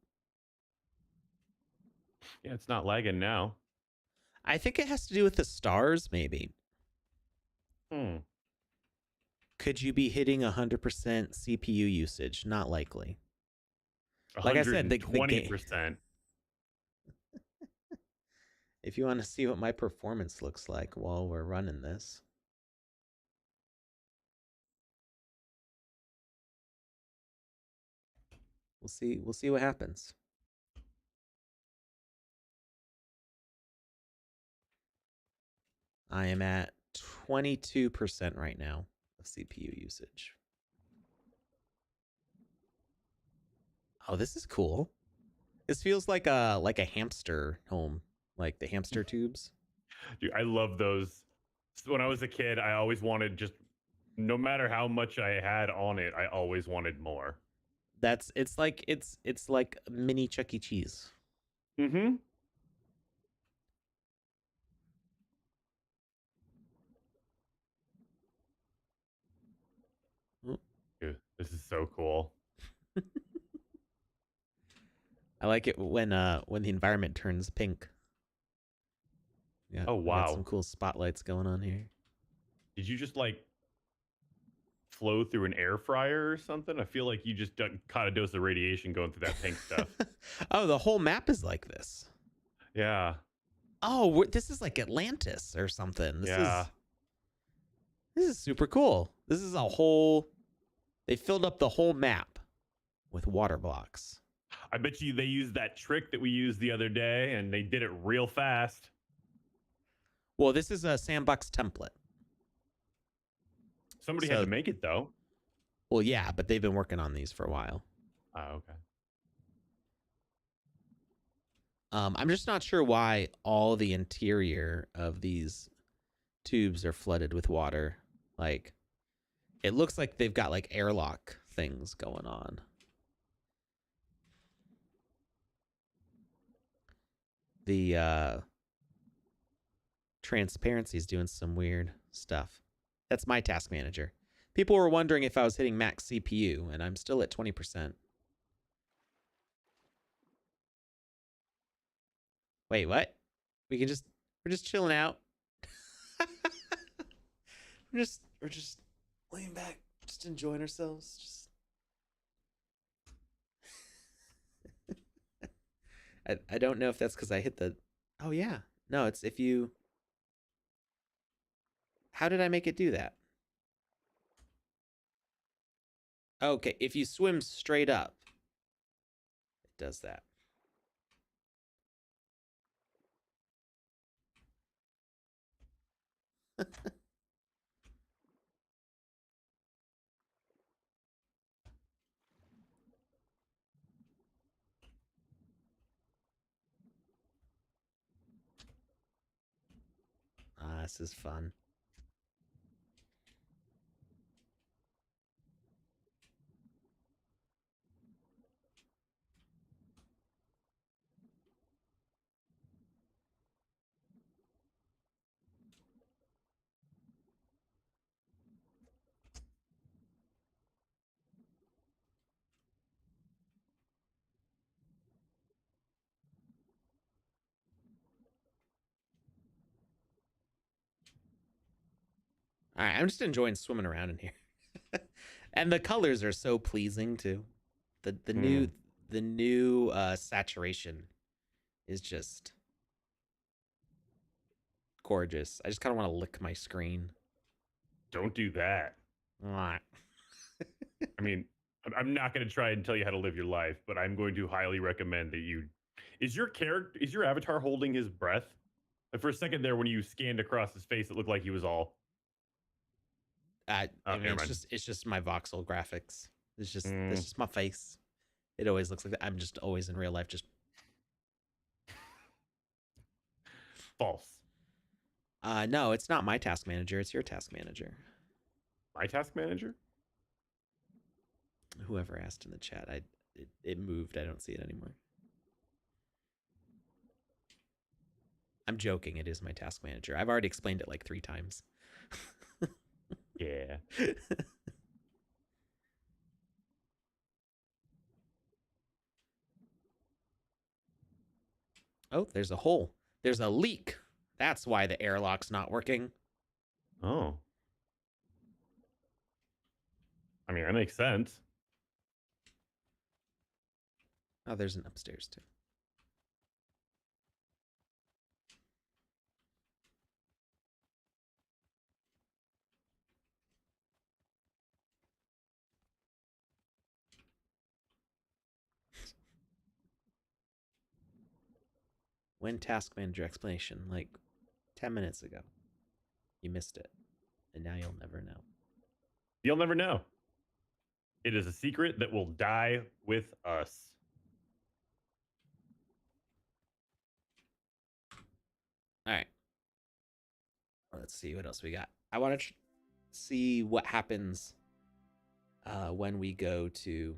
[SPEAKER 2] Yeah, it's not lagging now.
[SPEAKER 1] I think it has to do with the stars, maybe. Could you be hitting 100% CPU usage? Not likely. Like I said, the
[SPEAKER 2] 20%.
[SPEAKER 1] If you want to see what my performance looks like while we're running this. We'll see what happens. I am at 22% right now of CPU usage. Oh, this is cool. This feels like a hamster home, like the hamster tubes.
[SPEAKER 2] Dude, I love those. When I was a kid, I always wanted just, no matter how much I had on it, I always wanted more.
[SPEAKER 1] It's like mini Chuck E. Cheese.
[SPEAKER 2] Mm-hmm. Dude, this is so cool.
[SPEAKER 1] I like it when the environment turns pink. Yeah,
[SPEAKER 2] Oh,
[SPEAKER 1] we got some
[SPEAKER 2] wow.
[SPEAKER 1] cool spotlights going on here.
[SPEAKER 2] Did you just like flow through an air fryer or something? I feel like you just caught a dose of radiation going through that pink stuff.
[SPEAKER 1] Oh, the whole map is like this.
[SPEAKER 2] Yeah.
[SPEAKER 1] Oh, this is like Atlantis or something.
[SPEAKER 2] Yeah.
[SPEAKER 1] This is super cool. This is a whole. They filled up the whole map with water blocks.
[SPEAKER 2] I bet you they used that trick that we used the other day and they did it real fast.
[SPEAKER 1] Well, this is a sandbox template.
[SPEAKER 2] Somebody had to make it though.
[SPEAKER 1] Well, yeah, but they've been working on these for a while.
[SPEAKER 2] Oh, okay.
[SPEAKER 1] I'm just not sure why all the interior of these tubes are flooded with water. Like, it looks like they've got like airlock things going on. The transparency is doing some weird stuff. That's my task manager. People were wondering if I was hitting max CPU, and I'm still at 20%. Wait, what? We're just chilling out. we're just laying back, just enjoying ourselves. I don't know if that's because I hit the. Oh yeah, no, it's if you. How did I make it do that? Okay, if you swim straight up, it does that. This is fun. All right, I'm just enjoying swimming around in here, and the colors are so pleasing too. The new saturation is just gorgeous. I just kind of want to lick my screen.
[SPEAKER 2] Don't do that.
[SPEAKER 1] Mwah.
[SPEAKER 2] I mean, I'm not going to try and tell you how to live your life, but I'm going to highly recommend that you. Is your avatar holding his breath? Like for a second there, when you scanned across his face, it looked like he was all.
[SPEAKER 1] I mean,
[SPEAKER 2] Never mind.
[SPEAKER 1] it's just my voxel graphics. It's just my face. It always looks like that. I'm just always in real life just
[SPEAKER 2] False.
[SPEAKER 1] No, it's not my task manager. It's your task manager.
[SPEAKER 2] My task manager?
[SPEAKER 1] Whoever asked in the chat, it moved. I don't see it anymore. I'm joking. It is my task manager. I've already explained it like 3 times.
[SPEAKER 2] Yeah.
[SPEAKER 1] Oh, there's a hole. There's a leak. That's why the airlock's not working.
[SPEAKER 2] Oh. I mean, that makes sense.
[SPEAKER 1] Oh, there's an upstairs too. When task manager explanation, like 10 minutes ago. You missed it, and now you'll never know.
[SPEAKER 2] You'll never know. It is a secret that will die with us.
[SPEAKER 1] All right. Let's see what else we got. I want to see what happens when we go to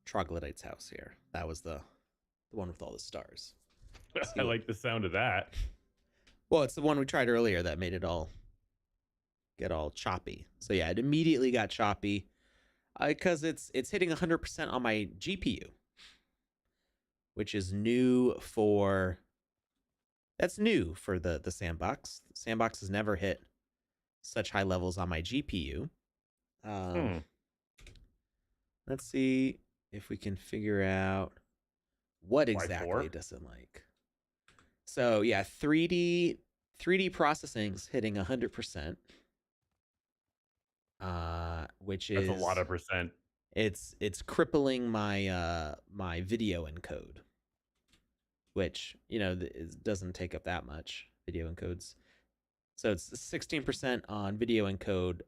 [SPEAKER 1] Troglodyte's house here. That was the one with all the stars.
[SPEAKER 2] I like the sound of that.
[SPEAKER 1] Well, it's the one we tried earlier that made it all get all choppy. So yeah, it immediately got choppy because it's hitting 100% on my GPU, which is new for the Sandbox. Sandbox has never hit such high levels on my GPU. Let's see if we can figure out what exactly it doesn't like. So yeah, 3D processing's hitting 100%. Which is
[SPEAKER 2] that's a lot of percent.
[SPEAKER 1] It's crippling my my video encode, which doesn't take up that much video encodes. So it's 16% on video encode,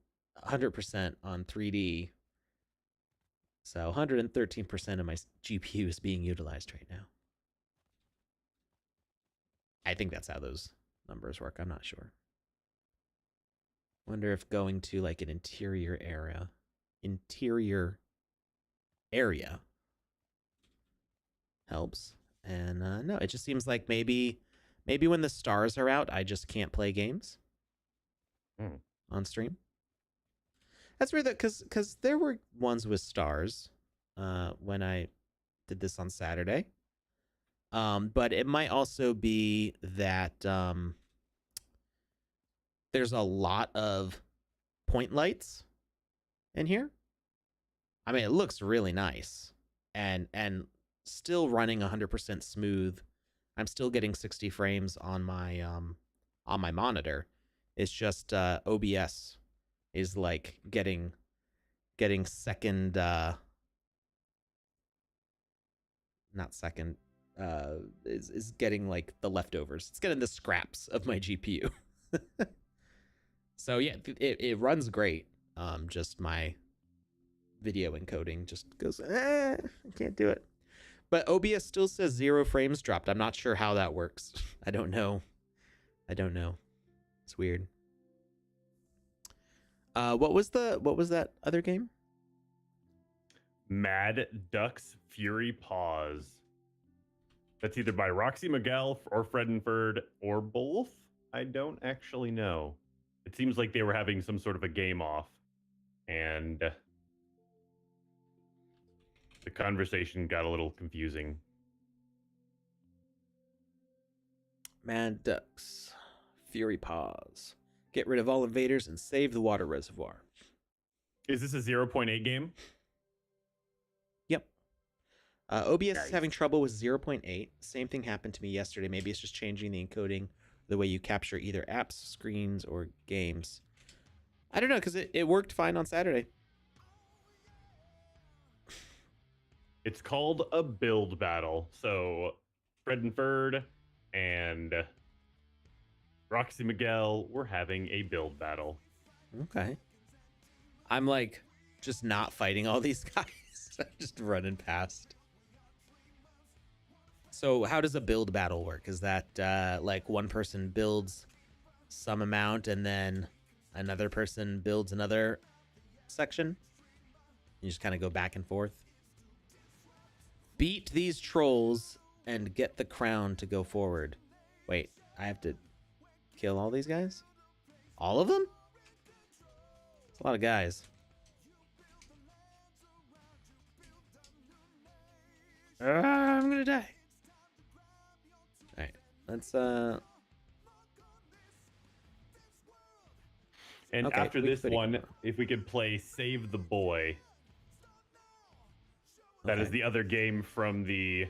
[SPEAKER 1] 100% on 3D. So 113% of my GPU is being utilized right now. I think that's how those numbers work. I'm not sure. Wonder if going to like an interior area helps. And no, it just seems like maybe when the stars are out, I just can't play games on stream. That's weird, that because there were ones with stars when I did this on Saturday. But it might also be that there's a lot of point lights in here. I mean, it looks really nice and still running 100% smooth. I'm still getting 60 frames on my monitor. It's just OBS is like getting second not second is getting like the leftovers. It's getting the scraps of my GPU. So yeah, it runs great. Just my video encoding just goes, I can't do it. But OBS still says 0 frames dropped. I'm not sure how that works. I don't know. It's weird. What was that other game?
[SPEAKER 2] Mad Ducks Fury Paws. That's either by Roxy Miguel or Fredenford or both. I don't actually know. It seems like they were having some sort of a game off, and the conversation got a little confusing.
[SPEAKER 1] Mad Ducks Fury Paws. Get rid of all invaders and save the water reservoir.
[SPEAKER 2] Is this a 0.8 game?
[SPEAKER 1] Yep. OBS is having trouble with 0.8. Same thing happened to me yesterday. Maybe it's just changing the encoding, the way you capture either apps, screens, or games. I don't know, because it worked fine on Saturday.
[SPEAKER 2] It's called a build battle. So Fredenford and Roxy Miguel were having a build battle.
[SPEAKER 1] Okay. I'm like just not fighting all these guys. I'm just running past. So how does a build battle work? Is that like one person builds some amount and then another person builds another section? You just kind of go back and forth. Beat these trolls and get the crown to go forward. Wait, I have to kill all these guys? All of them? It's a lot of guys. I'm gonna die. All right, let's
[SPEAKER 2] And
[SPEAKER 1] okay,
[SPEAKER 2] after this one, if we could play Save the Boy. That is the other game from the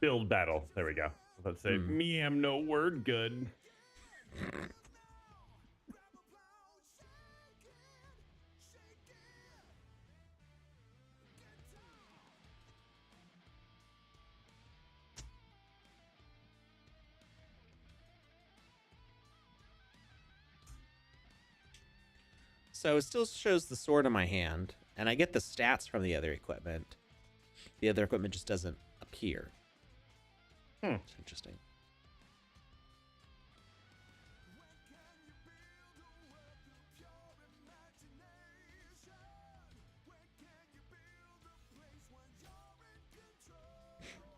[SPEAKER 2] build battle. There we go. Let's say, me am no word good.
[SPEAKER 1] So it still shows the sword in my hand, and I get the stats from the other equipment. The other equipment just doesn't appear. It's interesting.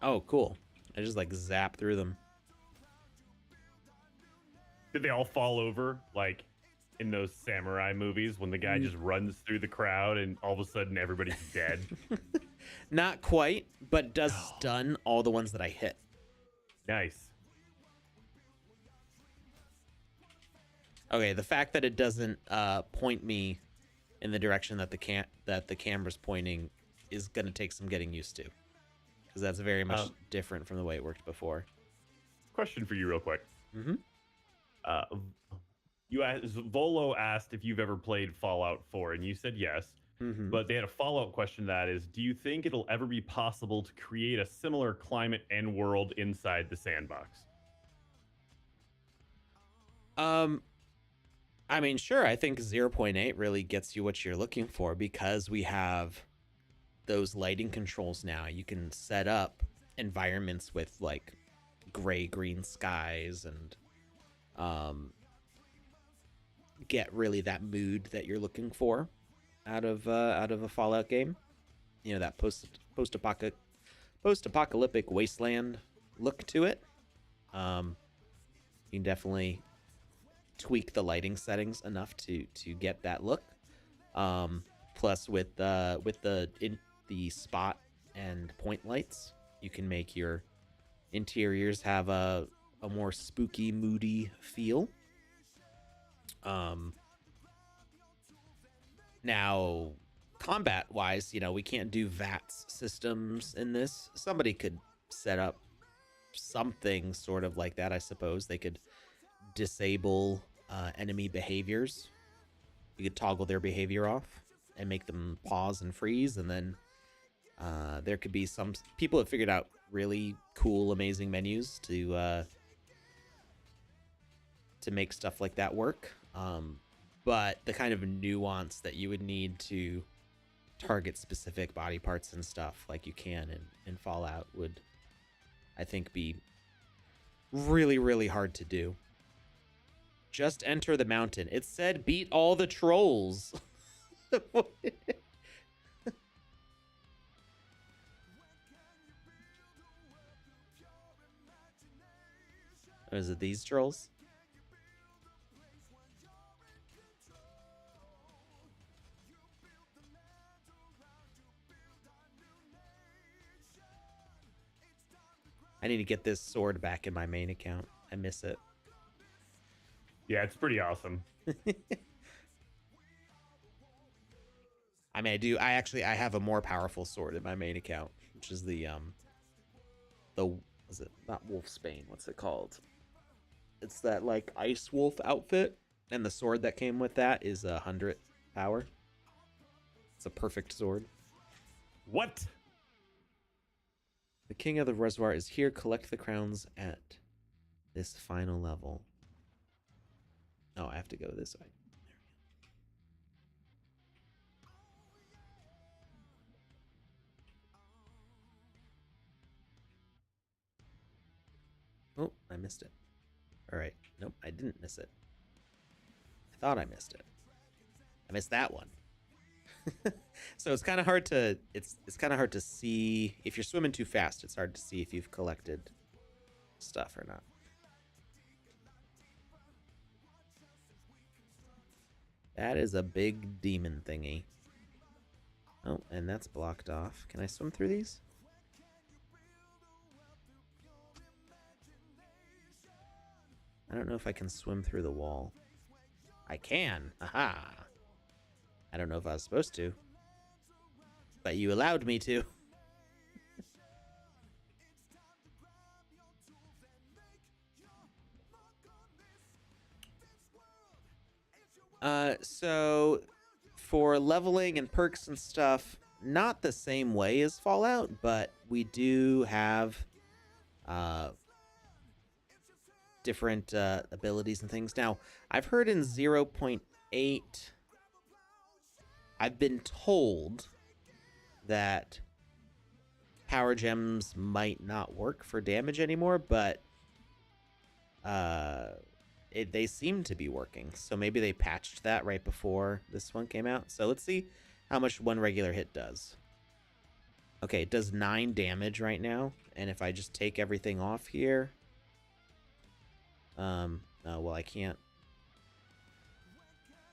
[SPEAKER 1] Oh, cool. I just like zap through them.
[SPEAKER 2] Did they all fall over like in those samurai movies when the guy just runs through the crowd and all of a sudden everybody's dead?
[SPEAKER 1] Not quite, but does stun all the ones that I hit.
[SPEAKER 2] Nice.
[SPEAKER 1] Okay, the fact that it doesn't point me in the direction that the camera's pointing is going to take some getting used to, because that's very much different from the way it worked before.
[SPEAKER 2] Question for you real quick.
[SPEAKER 1] Mm-hmm.
[SPEAKER 2] Volo asked if you've ever played Fallout 4, and you said yes.
[SPEAKER 1] Mm-hmm.
[SPEAKER 2] But they had a follow-up question that is, do you think it'll ever be possible to create a similar climate and world inside the sandbox?
[SPEAKER 1] I mean, sure. I think 0.8 really gets you what you're looking for, because we have those lighting controls now. You can set up environments with like gray-green skies and get really that mood that you're looking for out of a Fallout game. You know, that post-apocalyptic wasteland look to it. You can definitely tweak the lighting settings enough to get that look. Plus, with the spot and point lights, you can make your interiors have a more spooky, moody feel. Now, combat-wise, you know, we can't do VATS systems in this. Somebody could set up something sort of like that, I suppose. They could disable enemy behaviors. You could toggle their behavior off and make them pause and freeze, and then there could be some people have figured out really cool, amazing menus to make stuff like that work. But the kind of nuance that you would need to target specific body parts and stuff like you can in Fallout would, I think, be really, really hard to do. Just enter the mountain. It said beat all the trolls. Or is it these trolls? I need to get this sword back in my main account. I miss it.
[SPEAKER 2] Yeah, it's pretty awesome.
[SPEAKER 1] I mean, I do. I have a more powerful sword in my main account, which is the is it not Wolfsbane? What's it called? It's that like Ice Wolf outfit, and the sword that came with that is 100 power. It's a perfect sword.
[SPEAKER 2] What?
[SPEAKER 1] The king of the reservoir is here. Collect the crowns at this final level. Oh, I have to go this way. Oh, I missed it. All right. Nope, I didn't miss it. I thought I missed it. I missed that one. So it's kind of hard to it's kind of hard to see if you're swimming too fast. It's hard to see if you've collected stuff or not. That is a big demon thingy. Oh, and that's blocked off. Can I swim through these? I don't know if I can swim through the wall. I can. Aha. I don't know if I was supposed to, but you allowed me to. So for leveling and perks and stuff, not the same way as Fallout, but we do have different abilities and things. Now, I've heard in 0.8 I've been told that power gems might not work for damage anymore, but they seem to be working. So maybe they patched that right before this one came out. So let's see how much one regular hit does. Okay, it does 9 damage right now. And if I just take everything off here, oh, well, I can't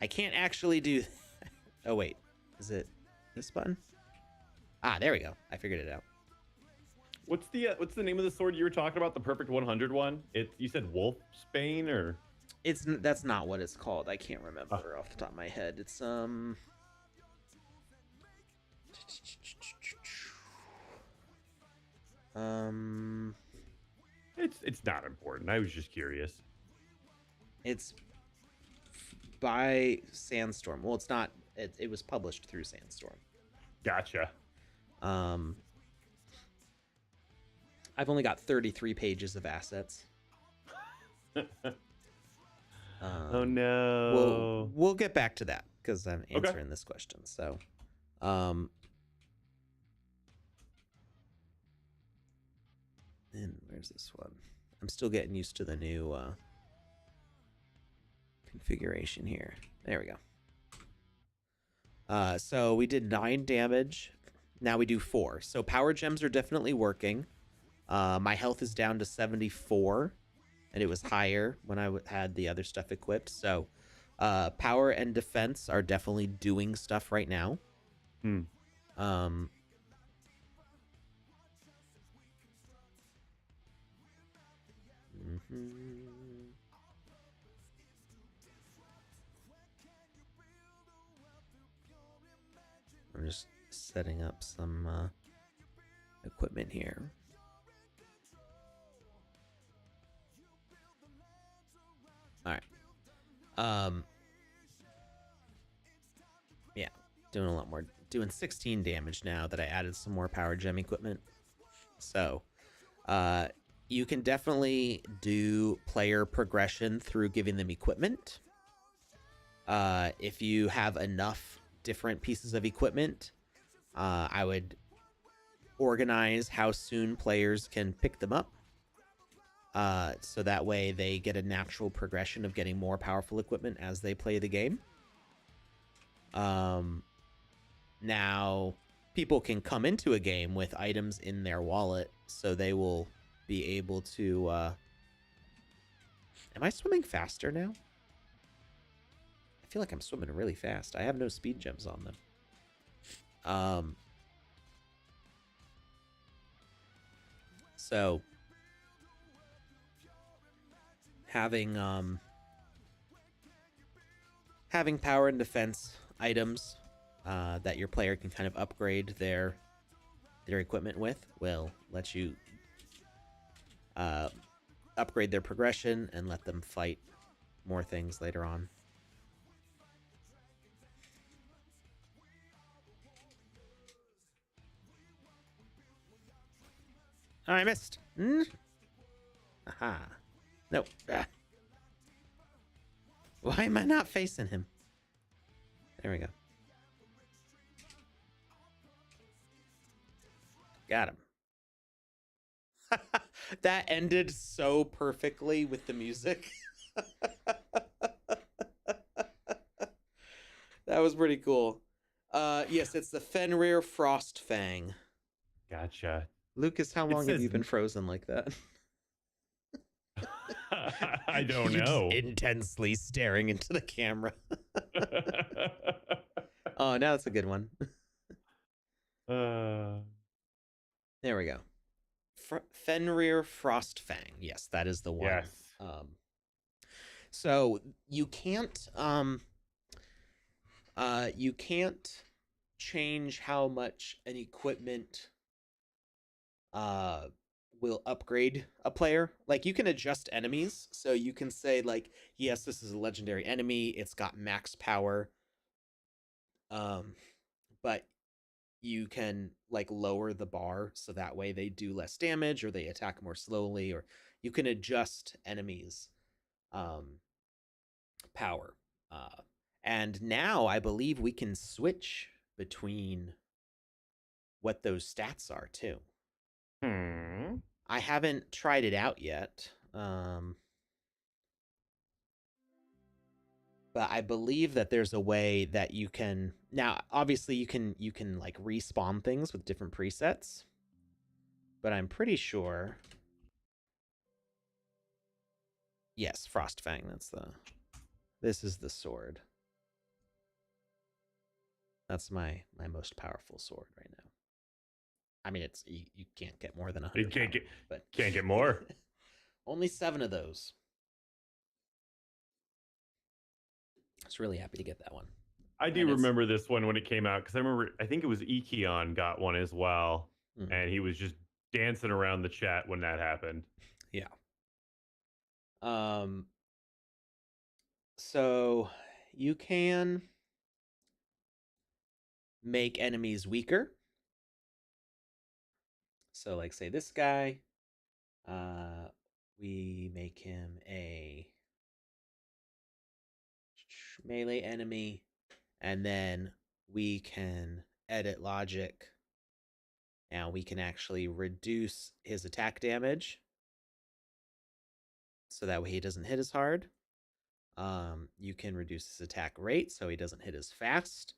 [SPEAKER 1] actually do. Oh wait, is it this button? Ah, there we go. I figured it out.
[SPEAKER 2] What's the name of the sword you were talking about? The perfect 100 one? You said Wolfsbane or?
[SPEAKER 1] That's not what it's called. I can't remember off the top of my head. It's
[SPEAKER 2] It's not important. I was just curious.
[SPEAKER 1] It's by Sandstorm. Well, it's not. It was published through Sandstorm.
[SPEAKER 2] Gotcha.
[SPEAKER 1] I've only got 33 pages of assets.
[SPEAKER 2] Oh no.
[SPEAKER 1] We'll get back to that because I'm answering this question. So, and where's this one? I'm still getting used to the new configuration here. There we go. So we did 9 damage. Now we do 4. So power gems are definitely working. My health is down to 74, and it was higher when I had the other stuff equipped. So power and defense are definitely doing stuff right now. I'm just setting up some equipment here. All right. Yeah, doing a lot more. Doing 16 damage now that I added some more power gem equipment. So, you can definitely do player progression through giving them equipment. If you have enough different pieces of equipment, I would organize how soon players can pick them up. So that way they get a natural progression of getting more powerful equipment as they play the game. Now, people can come into a game with items in their wallet, so they will be able to... Am I swimming faster now? I feel like I'm swimming really fast. I have no speed gems on them. So... having power and defense items that your player can kind of upgrade their equipment with will let you upgrade their progression and let them fight more things later on. Oh, I missed. Aha. No. Why am I not facing him? There we go. Got him. That ended so perfectly with the music. That was pretty cool. Yes, it's the Fenrir Frostfang.
[SPEAKER 2] Gotcha.
[SPEAKER 1] Lucas, how long have you been frozen like that?
[SPEAKER 2] I don't know.
[SPEAKER 1] Just intensely staring into the camera. Oh, now it's a good one. There we go. Fenrir Frostfang. Yes, that is the one.
[SPEAKER 2] Yes.
[SPEAKER 1] So you can't change how much an equipment will upgrade a player. Like, you can adjust enemies, so you can say, like, yes, this is a legendary enemy, it's got max power, but you can, like, lower the bar so that way they do less damage or they attack more slowly, or you can adjust enemies power. And now I believe we can switch between what those stats are too. I haven't tried it out yet. But I believe that there's a way that you can now obviously you can like respawn things with different presets. But I'm pretty sure yes, Frostfang, this is the sword. That's my most powerful sword right now. I mean, it's you can't get more than 100.
[SPEAKER 2] Can't get more.
[SPEAKER 1] Only 7 of those. I was really happy to get that one.
[SPEAKER 2] I do remember this one when it came out because I think it was Ekion got one as well, and he was just dancing around the chat when that happened.
[SPEAKER 1] Yeah. So you can make enemies weaker. So like say this guy, we make him a melee enemy, and then we can edit logic and we can actually reduce his attack damage so that way he doesn't hit as hard. You can reduce his attack rate so he doesn't hit as fast.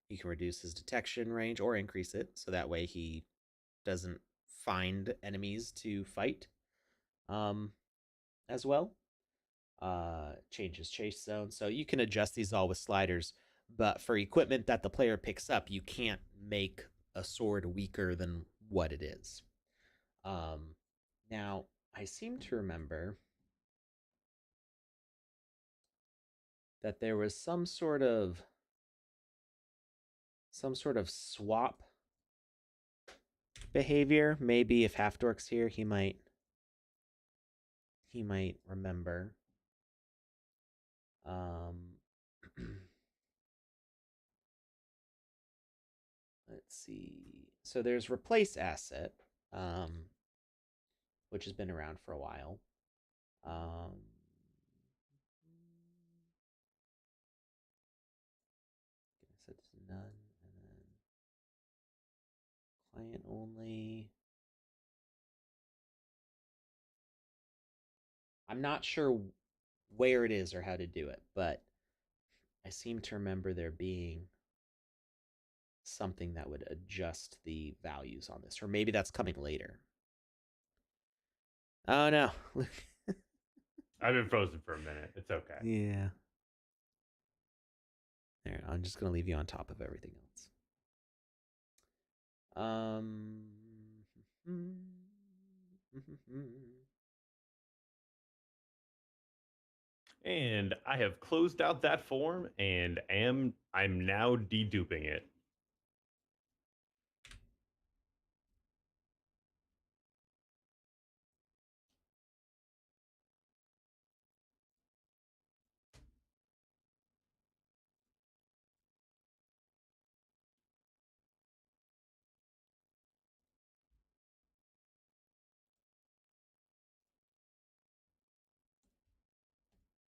[SPEAKER 1] You can reduce his detection range or increase it so that way he doesn't find enemies to fight as well. Changes chase zone. So you can adjust these all with sliders, but for equipment that the player picks up, you can't make a sword weaker than what it is. Now, I seem to remember that there was some sort of swap behavior. Maybe if Half Dork's here, he might remember. Let's see. So there's replace asset, which has been around for a while. Set to none, and then client only. I'm not sure where it is or how to do it, but I seem to remember there being something that would adjust the values on this, or maybe that's coming later. Oh no.
[SPEAKER 2] I've been frozen for a minute. It's okay.
[SPEAKER 1] Yeah. There, I'm just gonna leave you on top of everything else.
[SPEAKER 2] And I have closed out that form and I'm now deduping it.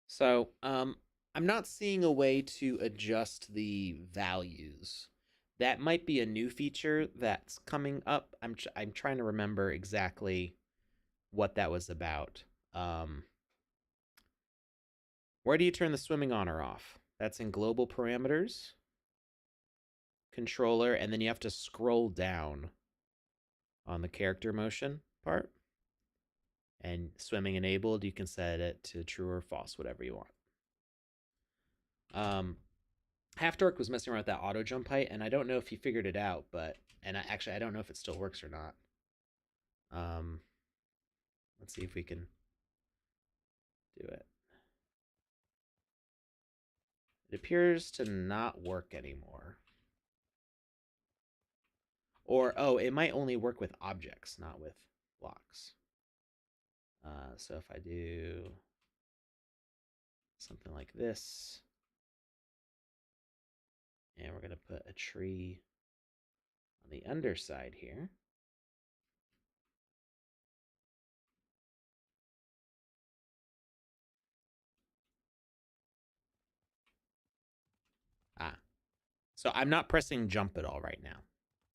[SPEAKER 1] So, I'm not seeing a way to adjust the values. That might be a new feature that's coming up. I'm trying to remember exactly what that was about. Where do you turn the swimming on or off? That's in global parameters, controller, and then you have to scroll down on the character motion part. And swimming enabled, you can set it to true or false, whatever you want. Half Dork was messing around with that auto jump height, and I don't know if he figured it out, but I don't know if it still works or not. Let's see if we can do it. It appears to not work anymore. Or, oh, it might only work with objects, not with blocks. So if I do something like this, and we're going to put a tree on the underside here. So I'm not pressing jump at all right now.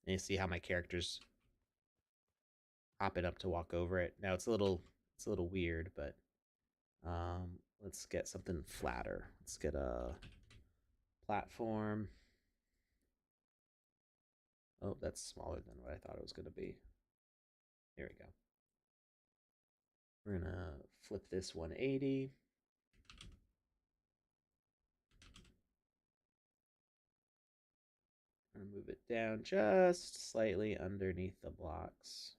[SPEAKER 1] And you see how my character's hopping up to walk over it. Now it's a little weird, but let's get something flatter. Let's get a platform. Oh, that's smaller than what I thought it was going to be. Here we go. We're going to flip this 180. I'm going to move it down just slightly underneath the blocks.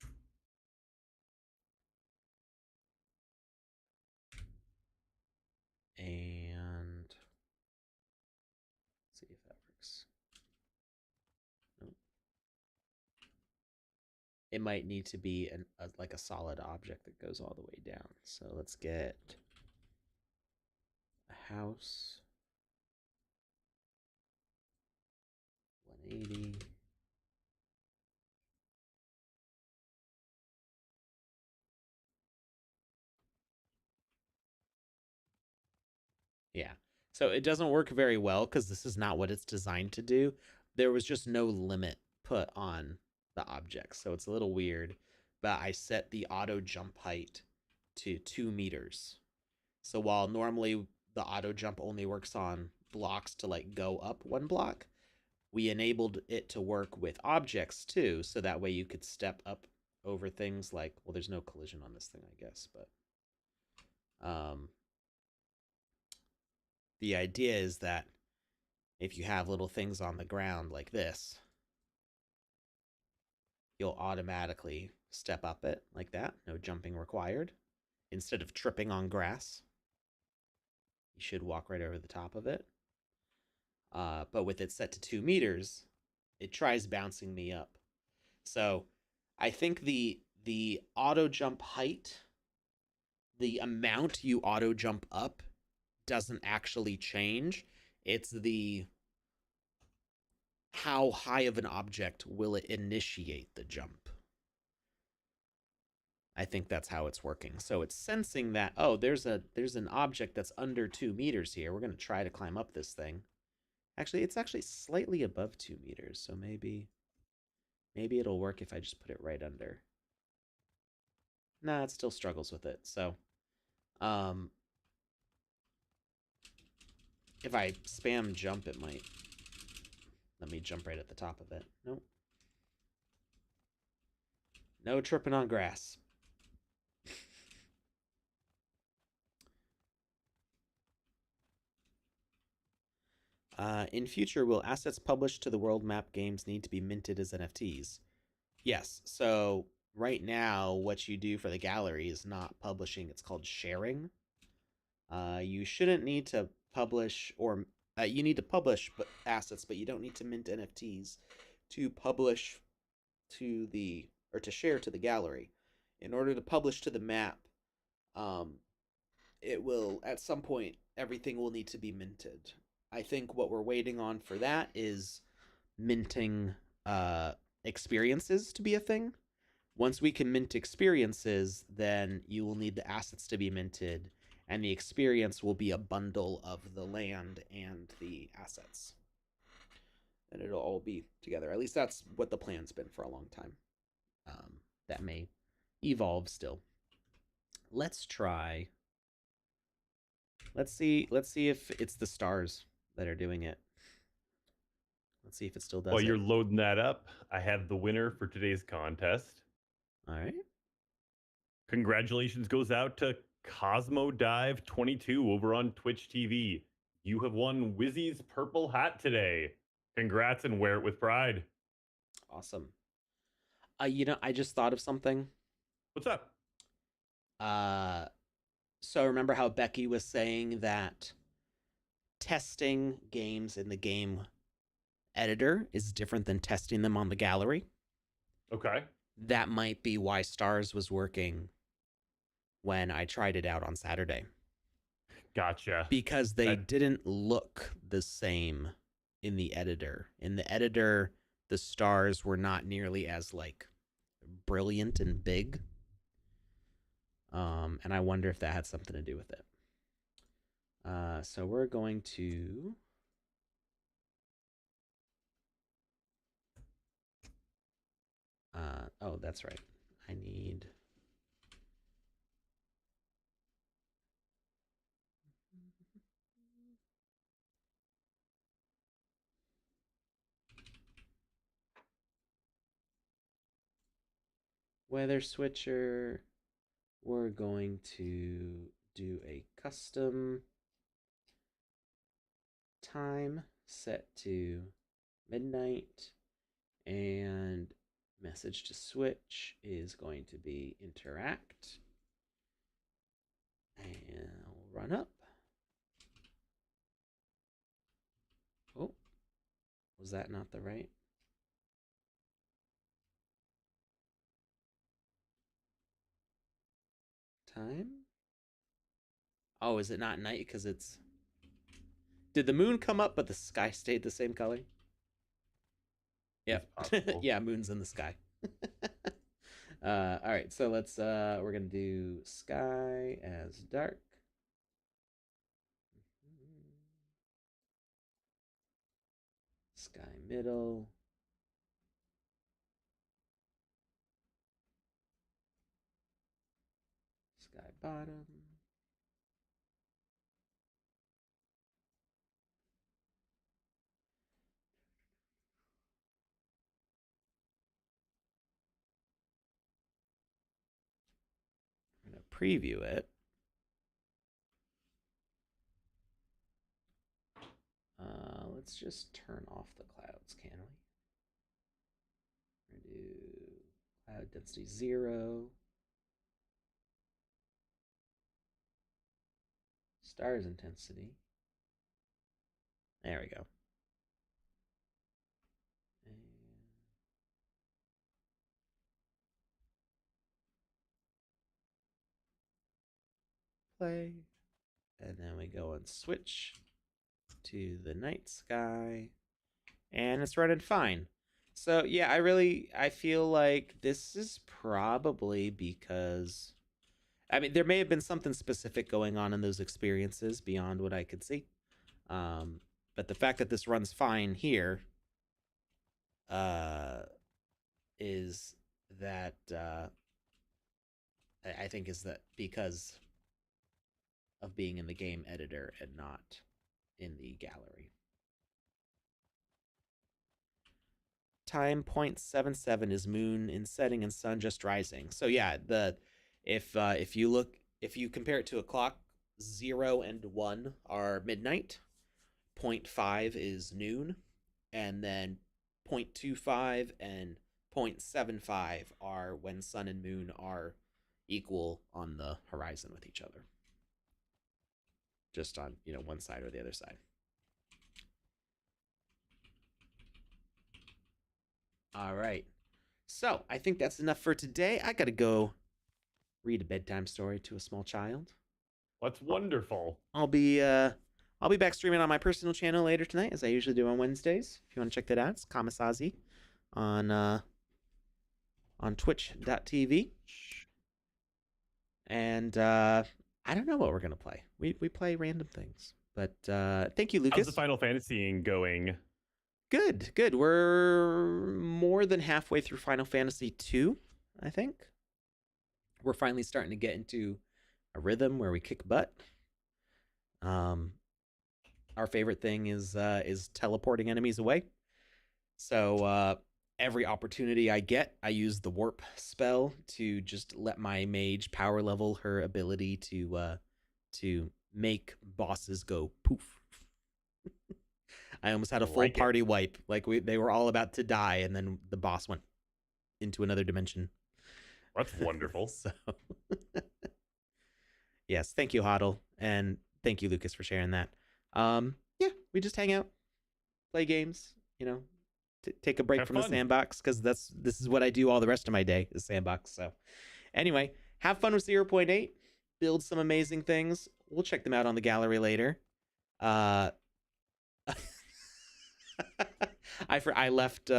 [SPEAKER 1] And let's see if that works. Nope. It might need to be like a solid object that goes all the way down. So let's get a house. 180. Yeah. So it doesn't work very well because this is not what it's designed to do. There was just no limit put on the objects. So it's a little weird. But I set the auto jump height to 2 meters. So while normally the auto jump only works on blocks to like go up 1 block, we enabled it to work with objects too. So that way you could step up over things like, well, there's no collision on this thing, I guess, but the idea is that if you have little things on the ground like this, you'll automatically step up it like that. No jumping required. Instead of tripping on grass, you should walk right over the top of it. But with it set to 2 meters, it tries bouncing me up. So I think the auto jump height, the amount you auto jump up doesn't actually change. It's the how high of an object will it initiate the jump. I think that's how it's working. So it's sensing that, oh, there's an object that's under 2 meters here. We're going to try to climb up this thing. Actually, it's actually slightly above 2 meters. So maybe it'll work if I just put it right under. Nah, it still struggles with it. So if I spam jump, it might let me jump right at the top of it. Nope. No tripping on grass. In future, will assets published to the world map games need to be minted as NFTs? Yes. So right now, what you do for the gallery is not publishing. It's called sharing. You shouldn't need to publish, or you need to publish assets, but you don't need to mint NFTs to publish to the, or to share to the gallery. In order to publish to the map, it will, at some point, everything will need to be minted. I think what we're waiting on for that is minting experiences to be a thing. Once we can mint experiences, then you will need the assets to be minted, and the experience will be a bundle of the land and the assets. And it'll all be together. At least that's what the plan's been for a long time. That may evolve still. Let's try. Let's see if it's the stars that are doing it. Let's see if it still does.
[SPEAKER 2] While you're loading that up, I have the winner for today's contest.
[SPEAKER 1] All right.
[SPEAKER 2] Congratulations goes out to Cosmo Dive 22 over on Twitch TV. You have won Wizzy's purple hat today. Congrats and wear it with pride.
[SPEAKER 1] Awesome. I just thought of something.
[SPEAKER 2] What's up?
[SPEAKER 1] So remember how Becky was saying that testing games in the game editor is different than testing them on the gallery?
[SPEAKER 2] Okay.
[SPEAKER 1] That might be why Stars was working when I tried it out on Saturday.
[SPEAKER 2] Gotcha.
[SPEAKER 1] Because they didn't look the same in the editor. In the editor, the stars were not nearly as like brilliant and big. And I wonder if that had something to do with it. So we're going to Oh, that's right. I need... weather switcher. We're going to do a custom time set to midnight, and message to switch is going to be interact, and we'll run up. Oh, was that not the right? Time? Oh, is it not night because it's... Did the moon come up but the sky stayed the same color? Yep. Yeah, moon's in the sky. All right, so let's we're gonna do sky as dark. Sky middle. Sky bottom. I'm gonna preview it. Let's just turn off the clouds, can we? We're gonna do cloud density 0. Stars intensity. There we go. And play. And then we go and switch to the night sky. And it's running fine. So yeah, I feel like this is probably because, I mean, there may have been something specific going on in those experiences beyond what I could see. But the fact that this runs fine here is that I think is that because of being in the game editor and not in the gallery. Time 0.77 is moon in setting and sun just rising. So yeah, if you compare it to a clock, 0 and 1 are midnight, 0.5 is noon, and then 0.25 and 0.75 are when sun and moon are equal on the horizon with each other. Just on, one side or the other side. All right. So I think that's enough for today. I got to go read a bedtime story to a small child.
[SPEAKER 2] That's wonderful.
[SPEAKER 1] I'll be back streaming on my personal channel later tonight, as I usually do on Wednesdays. If you want to check that out, it's Kamasazi on twitch.tv. And I don't know what we're gonna play. We play random things. But thank you, Lucas.
[SPEAKER 2] How's the Final Fantasy going?
[SPEAKER 1] Good. We're more than halfway through Final Fantasy 2, I think. We're finally starting to get into a rhythm where we kick butt. Our favorite thing is teleporting enemies away. So every opportunity I get, I use the warp spell to just let my mage power level her ability to make bosses go poof. I almost had a full party wipe. Like they were all about to die, and then the boss went into another dimension.
[SPEAKER 2] That's wonderful.
[SPEAKER 1] So, yes, thank you, Hodl, and thank you, Lucas, for sharing that. Yeah, we just hang out, play games, take a break from the sandbox, because this is what I do all the rest of my day is sandbox. So, anyway, have fun with 0.8. Build some amazing things. We'll check them out on the gallery later. I forgot I left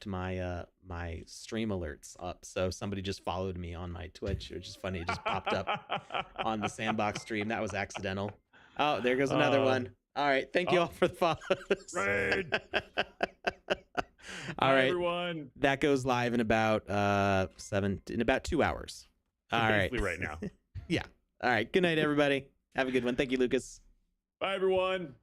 [SPEAKER 1] my my stream alerts up, so somebody just followed me on my Twitch, which is funny. It just popped up on the Sandbox stream. That was accidental. Oh, there goes another one. All right, thank you all for the follows. All
[SPEAKER 2] Bye,
[SPEAKER 1] right.
[SPEAKER 2] everyone.
[SPEAKER 1] That goes live in about in about 2 hours. All right.
[SPEAKER 2] Basically right now.
[SPEAKER 1] Yeah. All right. Good night, everybody. Have a good one. Thank you, Lucas.
[SPEAKER 2] Bye, everyone.